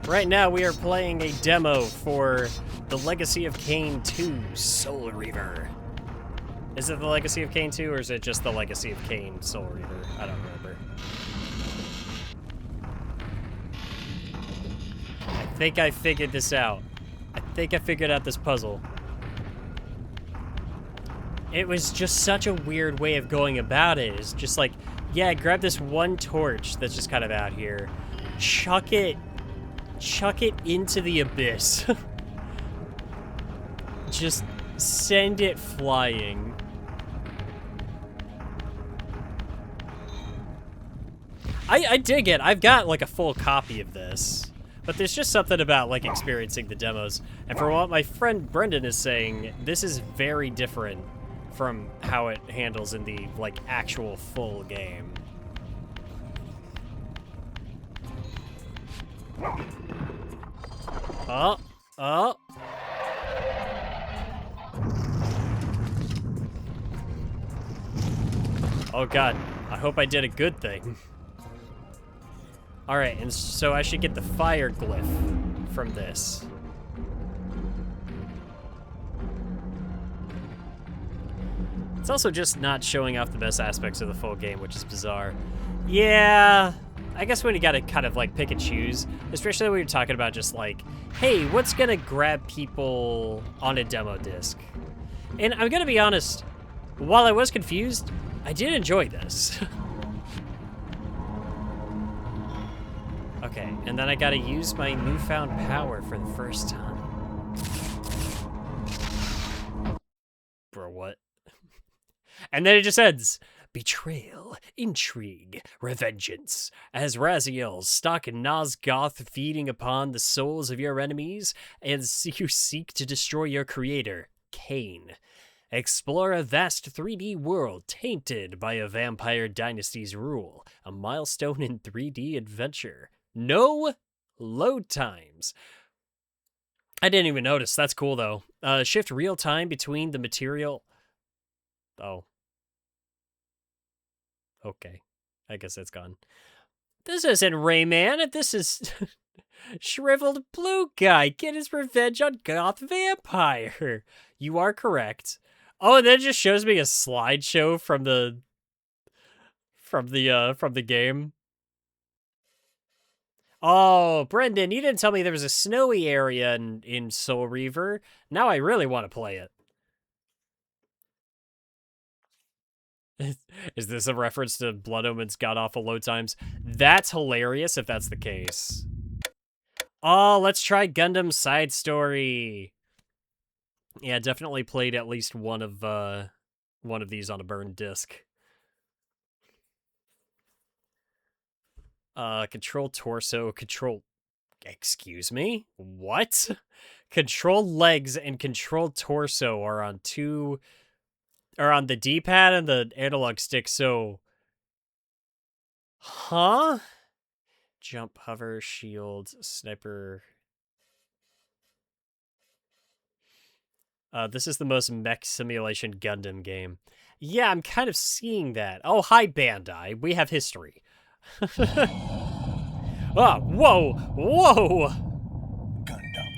Right now, we are playing a demo for The Legacy of Kain 2 Soul Reaver. Is it The Legacy of Kain 2, or is it just The Legacy of Kain Soul Reaver? I don't remember. I think I figured this out. I think I figured out this puzzle. It was just such a weird way of going about it. It's just like, yeah, grab this one torch that's just kind of out here. Chuck it into the abyss. Just send it flying. I dig it. I've got like a full copy of this. But there's just something about like experiencing the demos. And from what my friend Brendan is saying, this is very different from how it handles in the like actual full game. Oh. Oh god, I hope I did a good thing. Alright, and so I should get the fire glyph from this. It's also just not showing off the best aspects of the full game, which is bizarre. Yeah, I guess when you gotta kind of like pick and choose, especially when you're talking about just like, hey, what's gonna grab people on a demo disc? And I'm gonna be honest, while I was confused, I did enjoy this. Okay, and then I gotta use my newfound power for the first time. Bro, what? And then it just ends. Betrayal, intrigue, revengeance. As Raziel stalk Nosgoth, feeding upon the souls of your enemies, as you seek to destroy your creator, Kain. Explore a vast 3D world tainted by a vampire dynasty's rule. A milestone in 3D adventure. No load times. I didn't even notice. That's cool, though. Shift real time between the material. Oh. Okay. I guess it's gone. This isn't Rayman. This is Shriveled blue guy, get his revenge on goth vampire. You are correct. Oh, and then it just shows me a slideshow from the game. Oh, Brendan, you didn't tell me there was a snowy area in Soul Reaver. Now I really want to play it. Is this a reference to Blood Omen's god-awful load times? That's hilarious if that's the case. Oh, let's try Gundam Side Story. Yeah, definitely played at least one of these on a burned disc. Control torso, excuse me? What? Control legs and control torso are on the D-pad and the analog stick, so... Huh? Jump, hover, shield, sniper... this is the most mech simulation Gundam game. Yeah, I'm kind of seeing that. Oh, hi, Bandai. We have history. Oh, whoa! Whoa! Gundam.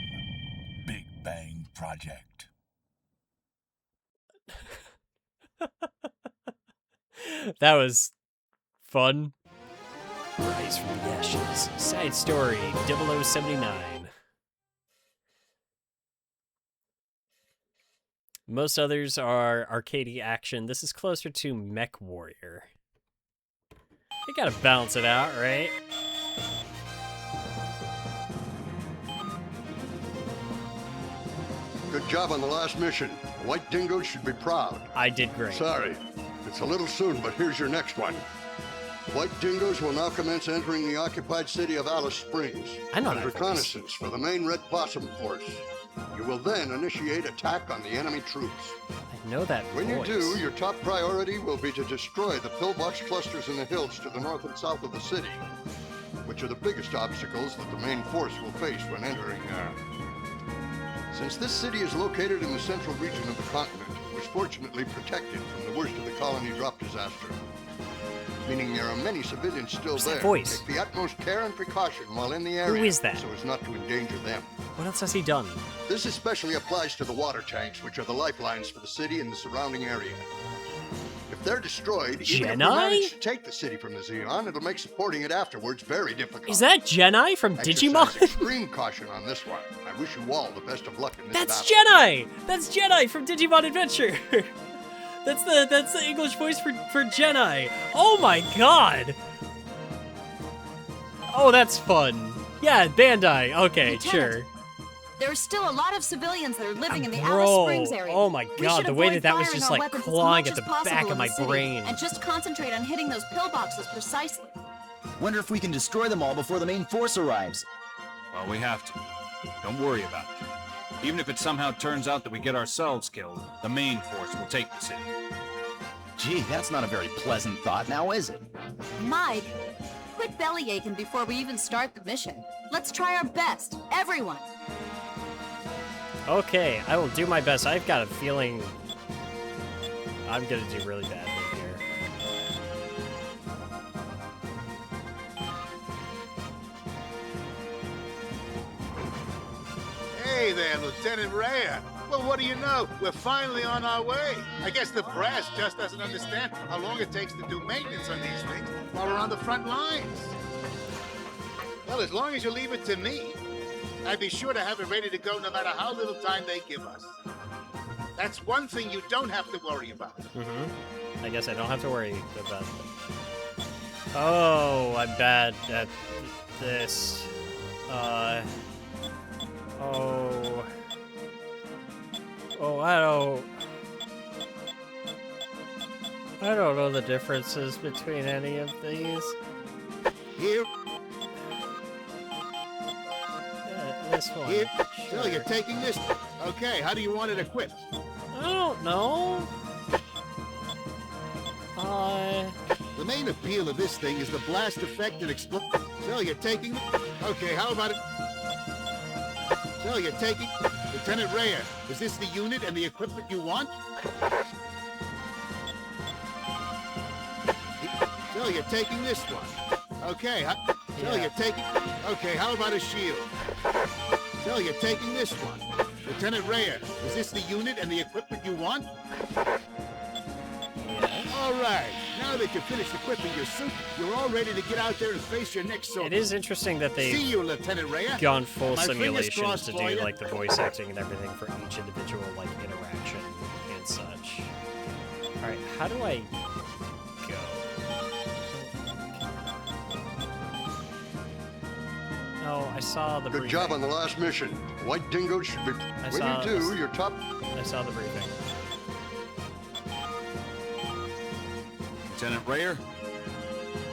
Big Bang Project. That was fun. Rise from the Ashes. Side story 0079. Most others are arcadey action. This is closer to Mech Warrior. You gotta balance it out, right? Good job on the last mission. The White Dingoes should be proud. I did great. Sorry, it's a little soon, but here's your next one. White Dingoes will now commence entering the occupied city of Alice Springs. I know as that reconnaissance for the main Red Possum Force. You will then initiate attack on the enemy troops. I know that When voice. you do, your top priority will be to destroy the pillbox clusters in the hills to the north and south of the city, which are the biggest obstacles that the main force will face when entering there. Since this city is located in the central region of the continent, it was fortunately protected from the worst of the colony drop disaster. Meaning there are many civilians still Who's there. that voice? Take the utmost care and precaution while in the area. Who is that? So as not to endanger them. What else has he done? This especially applies to the water tanks, which are the lifelines for the city and the surrounding area. If they're destroyed, even if we Jedi? manage to take the city from the Xeon, it'll make supporting it afterwards very difficult. Is that Jedi from Exercise Digimon? extreme caution on this one. I wish you all the best of luck in this That's battle. Jedi! That's Jedi from Digimon Adventure! That's the English voice for Jedi. Oh my god! Oh, that's fun. Yeah, Bandai. Okay, Lieutenant, sure. There are still a lot of civilians that are living in the Bro, Alice Springs area. oh my We god, should the way avoid that was firing just our like weapons as clawing much at the as possible back of in my the city, brain. and just concentrate on hitting those pillboxes precisely. Wonder if we can destroy them all before the main force arrives. Well, we have to. Don't worry about it. Even if it somehow turns out that we get ourselves killed, the main force will take the city. Gee, that's not a very pleasant thought, now is it? Mike, quit belly aching before we even start the mission. Let's try our best, everyone. Okay, I will do my best. I've got a feeling I'm gonna do really badly here. Hey there, Lieutenant Rhea. Well, what do you know? We're finally on our way. I guess the brass just doesn't understand how long it takes to do maintenance on these things while we're on the front lines. Well, as long as you leave it to me, I'd be sure to have it ready to go no matter how little time they give us. That's one thing you don't have to worry about. I guess I don't have to worry about it. Oh, I'm bad at this. I don't know the differences between any of these. Here. This one. Here. So you're taking this. Okay, how do you want it equipped? I don't know. The main appeal of this thing is the blast effect and explode. So you're taking. Okay, how about it? So you're taking. Lieutenant Rhea, is this the unit and the equipment you want? So you're taking this one. Okay, So you're taking... Okay, how about a shield? So you're taking this one. Lieutenant Rhea, is this the unit and the equipment you want? All right. Now that you've finished equipping your suit, you're all ready to get out there and face your next soldier. It is interesting that they've See you, Lieutenant Rhea. gone full My fingers simulation crossed to for do you. like the voice acting and everything for each individual like interaction and such. All right, how do I go? Oh, I saw the Good briefing. job on the last mission. White Dingo should be... When you do, your top... I saw the briefing. Lieutenant Rayer,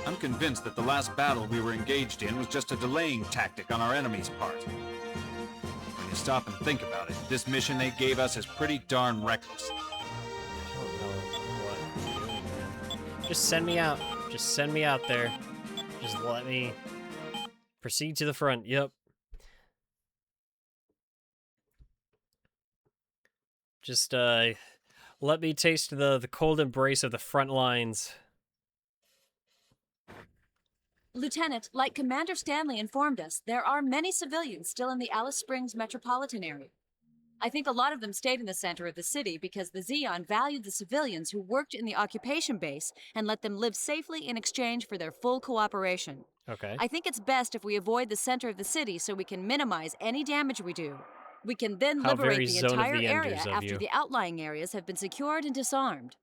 I'm convinced that the last battle we were engaged in was just a delaying tactic on our enemy's part. When you stop and think about it, this mission they gave us is pretty darn reckless. I don't know what I'm doing, man. Just send me out. Just send me out there. Just let me proceed to the front. Yep. Just let me taste the cold embrace of the front lines. Lieutenant, like Commander Stanley informed us, there are many civilians still in the Alice Springs metropolitan area. I think a lot of them stayed in the center of the city because the Zeon valued the civilians who worked in the occupation base and let them live safely in exchange for their full cooperation. Okay. I think it's best if we avoid the center of the city so we can minimize any damage we do. We can then How liberate very the Zone of entire the area Enders of after you. the outlying areas have been secured and disarmed.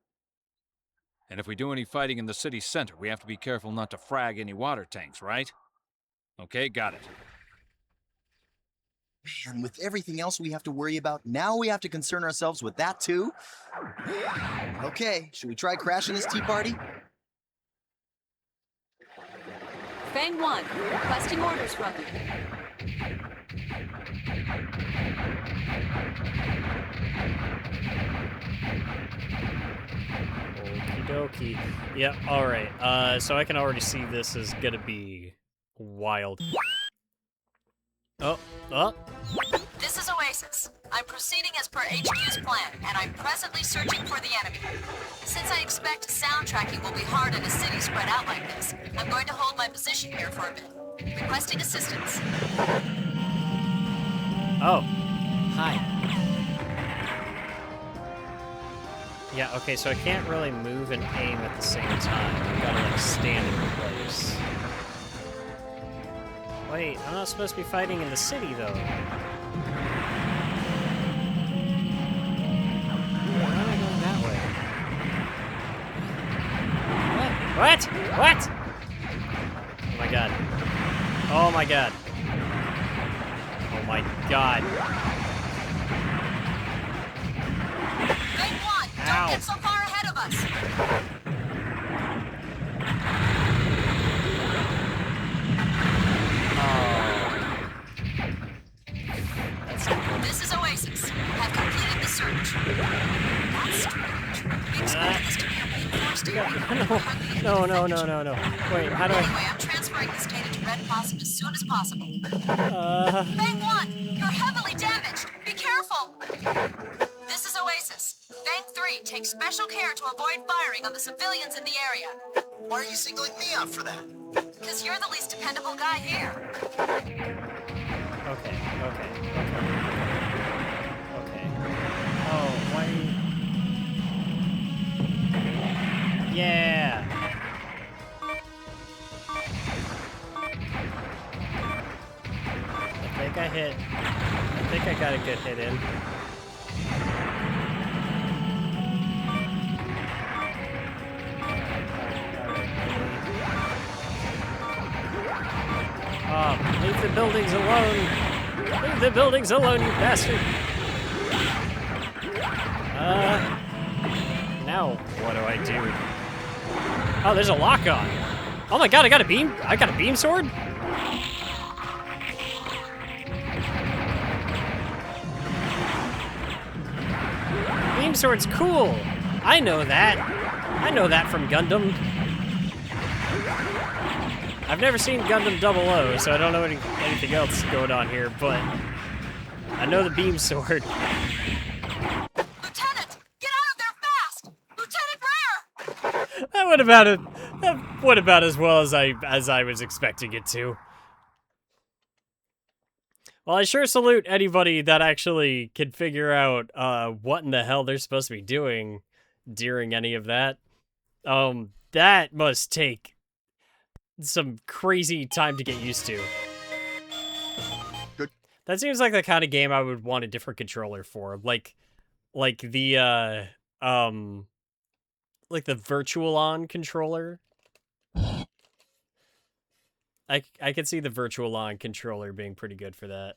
And if we do any fighting in the city center, we have to be careful not to frag any water tanks, right? Okay, got it. And with everything else we have to worry about, now we have to concern ourselves with that too? Okay, should we try crashing this tea party? Fang 1, requesting orders from you. Okie dokie. Yep, alright. So I can already see this is gonna be wild. Oh. This is Oasis. I'm proceeding as per HQ's plan, and I'm presently searching for the enemy. Since I expect sound tracking will be hard in a city spread out like this, I'm going to hold my position here for a bit. Requesting assistance. Oh. Hi. Yeah, okay, so I can't really move and aim at the same time. I've gotta, like, stand in place. Wait, I'm not supposed to be fighting in the city, though. Why am I going that way? What? What? Oh my god. Oh my god. Oh my god. Fang 1, Ow. don't get so far ahead of us. This is Oasis. Have completed the search. That's strange. We expect this to be a reinforced area. No. Wait, how do I... Anyway, I'm transferring this data to Red Possum as soon as possible. Fang 1, you're heavily damaged. Be careful. This is Oasis. Fang 3, take special care to avoid firing on the civilians in the area. Why are you singling me out for that? Because you're the least dependable guy here. Okay. Oh, why... Yeah! I think I got a good hit in. Oh, leave the buildings alone! Leave the buildings alone, you bastard! Now what do I do? Oh, there's a lock on. Oh my god, I got a beam sword? Beam sword's cool. I know that. I know that from Gundam. I've never seen Gundam 00, so I don't know anything else going on here, but I know the beam sword. Lieutenant, get out of there fast! Lieutenant Rare! That would have That went about as well as I was expecting it to. Well, I sure salute anybody that actually can figure out what in the hell they're supposed to be doing during any of that. That must take some crazy time to get used to. Good. That seems like the kind of game I would want a different controller for. Like the Virtual On controller. I could see the Virtual On controller being pretty good for that.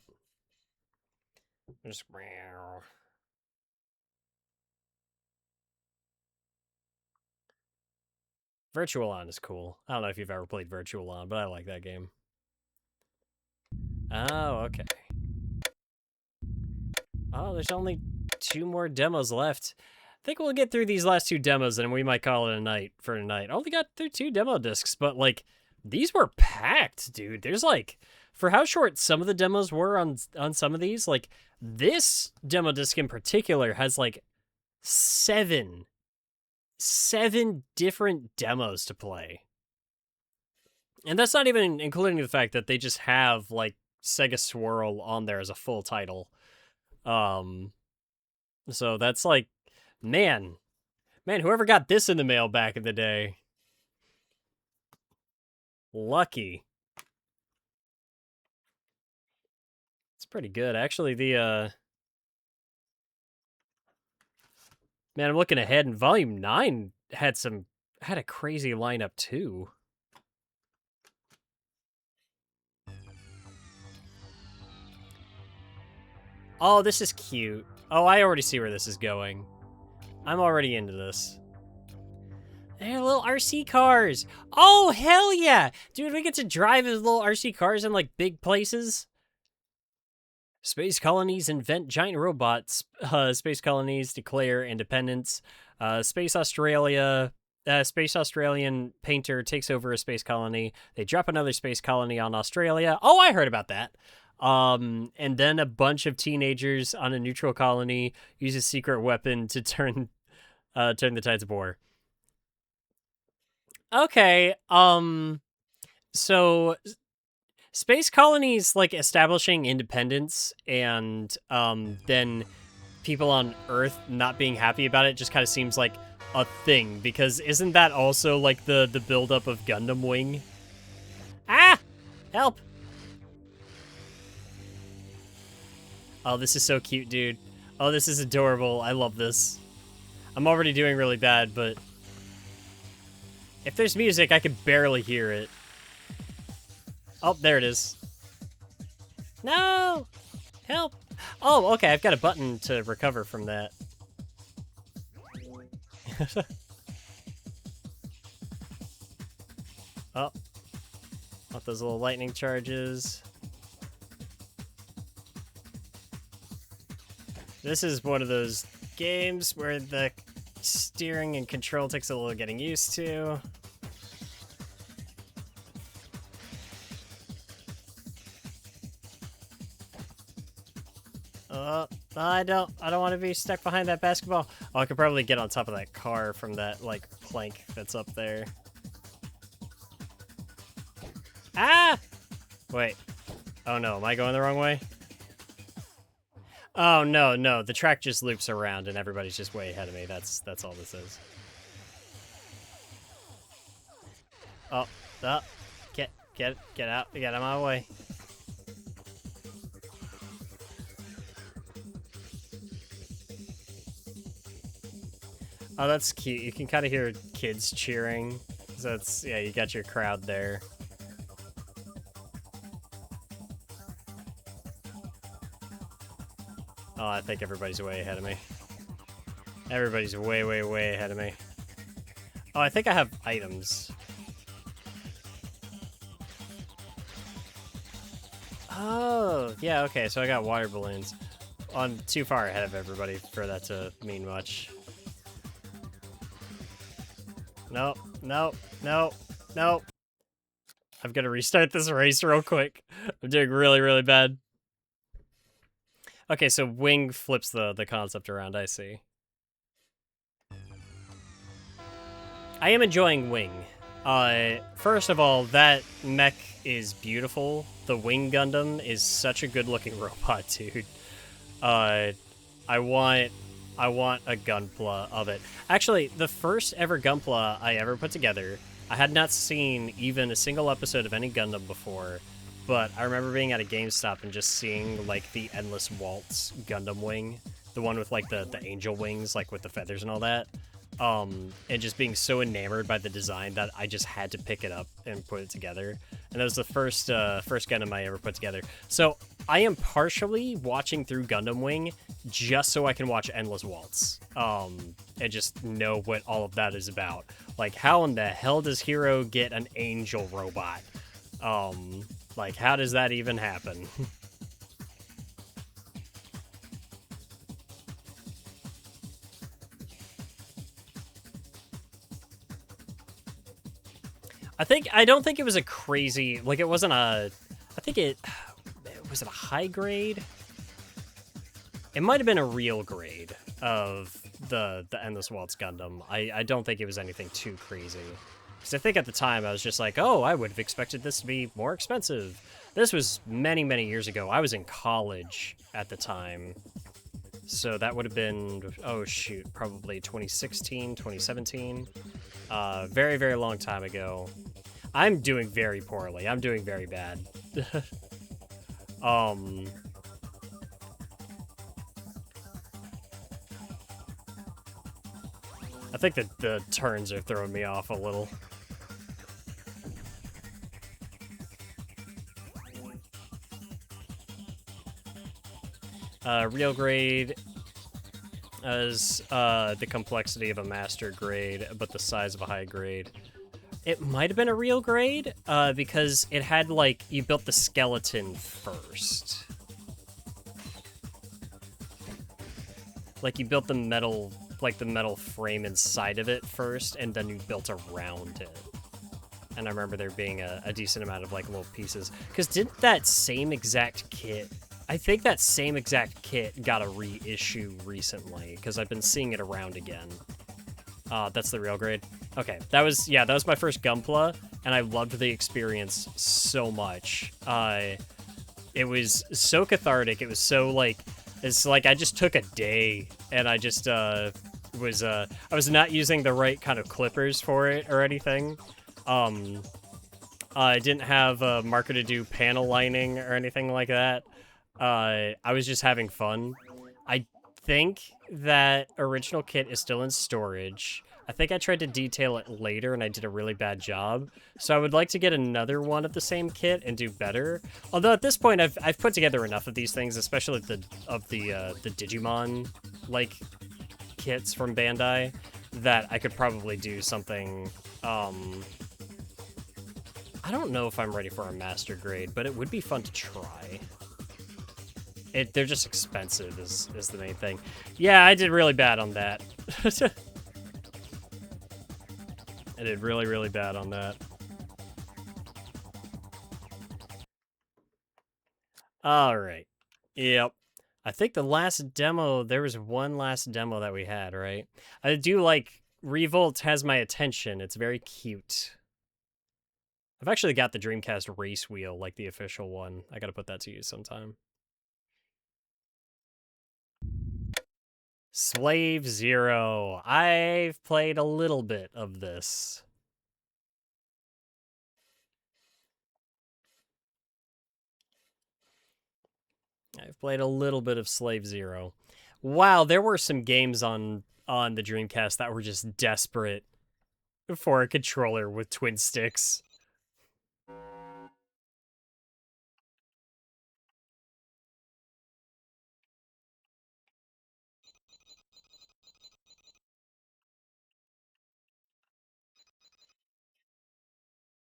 Just meow. Virtual On is cool. I don't know if you've ever played Virtual On, but I like that game. Oh, okay. Oh, there's only 2 more demos left. I think we'll get through these last 2 demos and we might call it a night for tonight. I only got through 2 demo discs, but like these were packed, dude. There's like, for how short some of the demos were on some of these, like this demo disc in particular has like 7 different demos to play. And that's not even including the fact that they just have like Sega Swirl on there as a full title. So that's like, man, whoever got this in the mail back in the day, lucky. It's pretty good. Actually, the, man, I'm looking ahead, and Volume 9 had a crazy lineup, too. Oh, this is cute. Oh, I already see where this is going. I'm already into this. They're little RC cars. Oh, hell yeah. Dude, we get to drive as little RC cars in, like, big places. Space colonies invent giant robots. Space colonies declare independence. Space Australian painter takes over a space colony. They drop another space colony on Australia. Oh, I heard about that. And then a bunch of teenagers on a neutral colony use a secret weapon to turn the tides of war. Okay, so space colonies like establishing independence and then people on Earth not being happy about it just kind of seems like a thing, because isn't that also like the buildup of Gundam Wing? Ah! Help! Oh, this is so cute, dude. Oh, this is adorable. I love this. I'm already doing really bad, but if there's music, I can barely hear it. Oh, there it is. No! Help! Oh, okay, I've got a button to recover from that. Oh. Want those little lightning charges. This is one of those games where the steering and control takes a little getting used to. I don't want to be stuck behind that basketball. Oh, I could probably get on top of that car from that, like, plank that's up there. Ah! Wait. Oh no, am I going the wrong way? Oh, no, the track just loops around and everybody's just way ahead of me. That's all this is. Oh, get out of my way. Oh, that's cute. You can kind of hear kids cheering. So it's, yeah, you got your crowd there. Oh, I think everybody's way ahead of me. Everybody's way ahead of me. Oh, I think I have items. Oh, yeah, okay, so I got water balloons. I'm too far ahead of everybody for that to mean much. No. I've got to restart this race real quick. I'm doing really bad. Okay, so Wing flips the concept around, I see. I am enjoying Wing. First of all, that mech is beautiful. The Wing Gundam is such a good-looking robot, dude. I want a Gunpla of it. Actually, the first ever Gunpla I ever put together, I had not seen even a single episode of any Gundam before, but I remember being at a GameStop and just seeing, like, the Endless Waltz Gundam wing. The one with, like, the angel wings, like, with the feathers and all that. And just being so enamored by the design that I just had to pick it up and put it together. And that was the first Gundam I ever put together. So I am partially watching through Gundam Wing just so I can watch Endless Waltz. And just know what all of that is about. Like, how in the hell does Hero get an angel robot? Like, how does that even happen? I don't think it was a crazy, like, it wasn't a, I think was it a high grade? It might have been a real grade of the Endless Waltz Gundam. I don't think it was anything too crazy. Because I think at the time I was just like, oh, I would have expected this to be more expensive. This was many, many years ago. I was in college at the time. So that would have been, oh shoot, probably 2016, 2017. Very, very long time ago. I'm doing very poorly. I'm doing very bad. I think that the turns are throwing me off a little. Real grade is the complexity of a master grade, but the size of a high grade. It might have been a real grade, because it had, like, you built the skeleton first. Like, you built the metal, like, the metal frame inside of it first, and then you built around it. And I remember there being a decent amount of, like, little pieces. Because didn't that same exact kit... I think that same exact kit got a reissue recently, because I've been seeing it around again. That's the real grade. Okay, that was my first Gunpla, and I loved the experience so much. It was so cathartic. It was so, like, it's like I just took a day, and I just, I was not using the right kind of clippers for it or anything. I didn't have marker to do panel lining or anything like that. I was just having fun. I think that original kit is still in storage. I think I tried to detail it later and I did a really bad job. So I would like to get another one of the same kit and do better. Although at this point I've put together enough of these things, especially the Digimon like kits from Bandai, that I could probably do something. I don't know if I'm ready for a master grade, but it would be fun to try. They're just expensive is the main thing. Yeah, I did really bad on that. I did really, really bad on that. Alright. Yep. I think the last demo, there was one last demo that we had, right? I do like, Revolt has my attention. It's very cute. I've actually got the Dreamcast race wheel, like the official one. I gotta put that to use sometime. Slave Zero. I've played a little bit of this. I've played a little bit of Slave Zero. Wow, there were some games on the Dreamcast that were just desperate for a controller with twin sticks.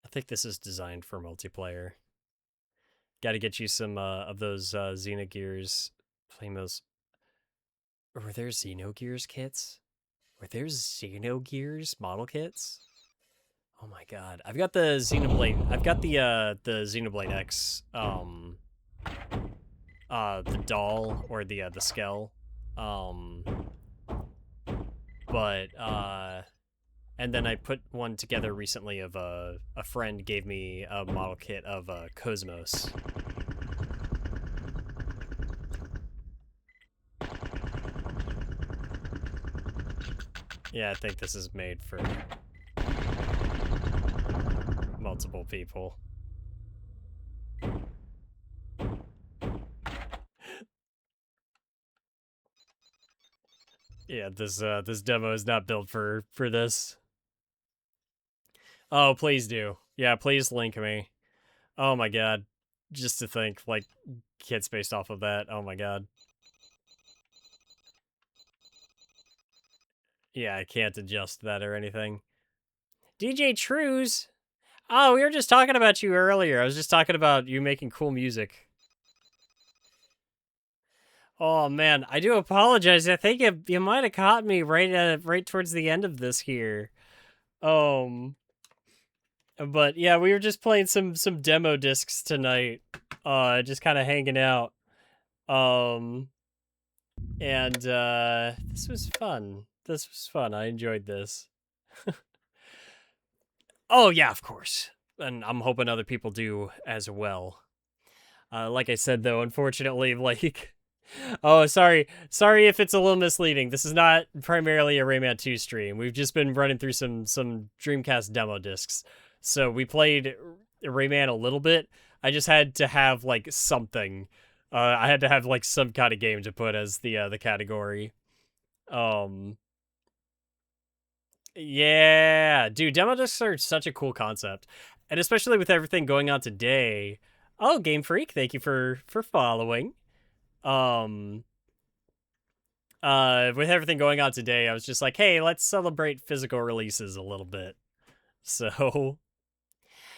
I think this is designed for multiplayer. Gotta get you some of those Xenogears. Playing those. Were there Xenogears kits? Were there Xenogears model kits? Oh my god. I've got the Xenoblade. I've got the Xenoblade X, the doll, or the skell. But, And then I put one together recently of a friend gave me a model kit of Cosmos. Yeah, I think this is made for multiple people. Yeah, this demo is not built for this. Oh, please do. Yeah, please link me. Oh my god. Just to think, like, kits based off of that. Oh my god. Yeah, I can't adjust that or anything. DJ Trues! Oh, we were just talking about you earlier. I was just talking about you making cool music. Oh man, I do apologize. I think you might have caught me right towards the end of this here. But yeah, we were just playing some demo discs tonight. Just kind of hanging out. And this was fun. This was fun. I enjoyed this. Oh yeah, of course. And I'm hoping other people do as well. Like I said though, unfortunately, like oh, sorry if it's a little misleading. This is not primarily a Rayman 2 stream. We've just been running through some Dreamcast demo discs. So we played Rayman a little bit. I just had to have like something. I had to have like some kind of game to put as the category. Yeah, dude, demo discs are such a cool concept. And especially with everything going on today. Oh, Game Freak, thank you for following. With everything going on today, I was just like, hey, let's celebrate physical releases a little bit. So,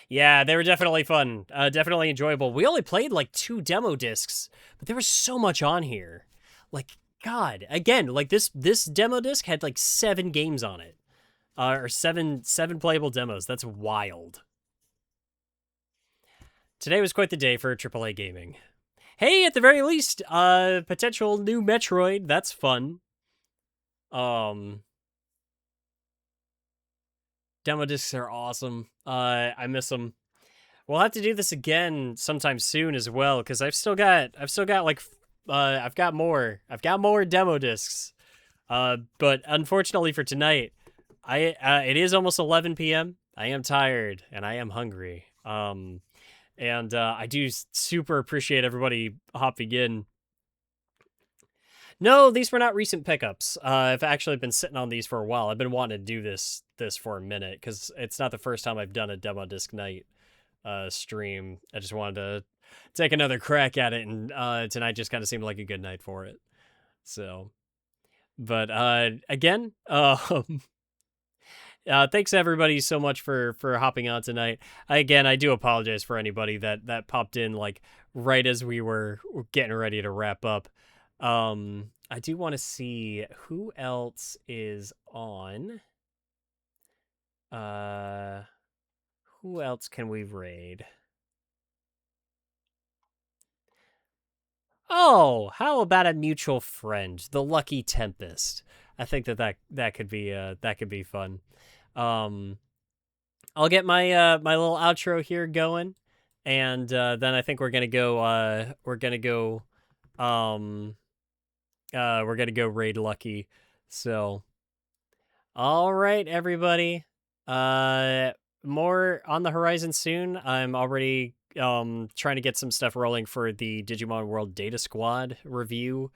yeah, they were definitely fun. Definitely enjoyable. We only played like 2 demo discs, but there was so much on here. Like, God, again, like this demo disc had like 7 games on it. Or seven playable demos. That's wild. Today was quite the day for AAA gaming. Hey, at the very least, potential new Metroid. That's fun. Demo discs are awesome. I miss them. We'll have to do this again sometime soon as well, because I've got more demo discs. But unfortunately for tonight, it is almost 11 p.m. I am tired and I am hungry. And I do super appreciate everybody hopping in. No, these were not recent pickups. I've actually been sitting on these for a while. I've been wanting to do this for a minute because it's not the first time I've done a demo disc night stream. I just wanted to take another crack at it, and tonight just kind of seemed like a good night for it. So, but again, thanks everybody so much for hopping on tonight. Again, I do apologize for anybody that popped in like right as we were getting ready to wrap up. I do want to see who else is on. Who else can we raid? Oh, how about a mutual friend, the Lucky Tempest? I think that could be fun. I'll get my my little outro here going, and then I think we're gonna go raid Lucky. So, all right, everybody. More on the horizon soon. I'm already trying to get some stuff rolling for the Digimon World Data Squad review.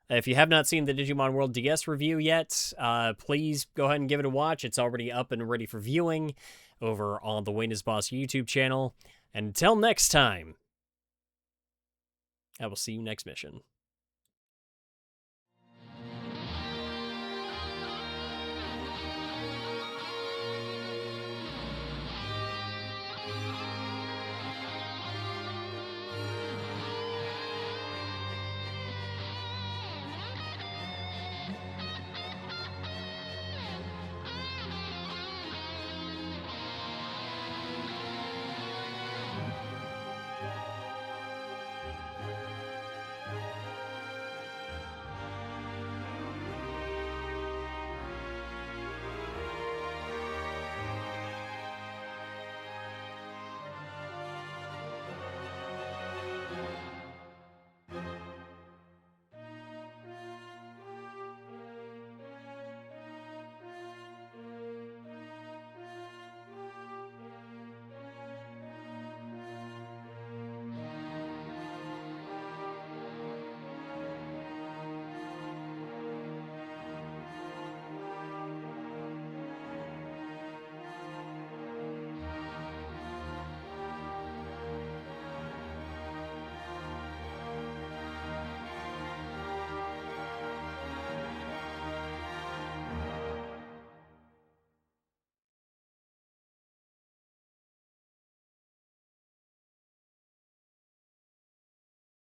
If you have not seen the Digimon World DS review yet, please go ahead and give it a watch. It's already up and ready for viewing over on the Wayneisboss YouTube channel. And until next time, I will see you next mission.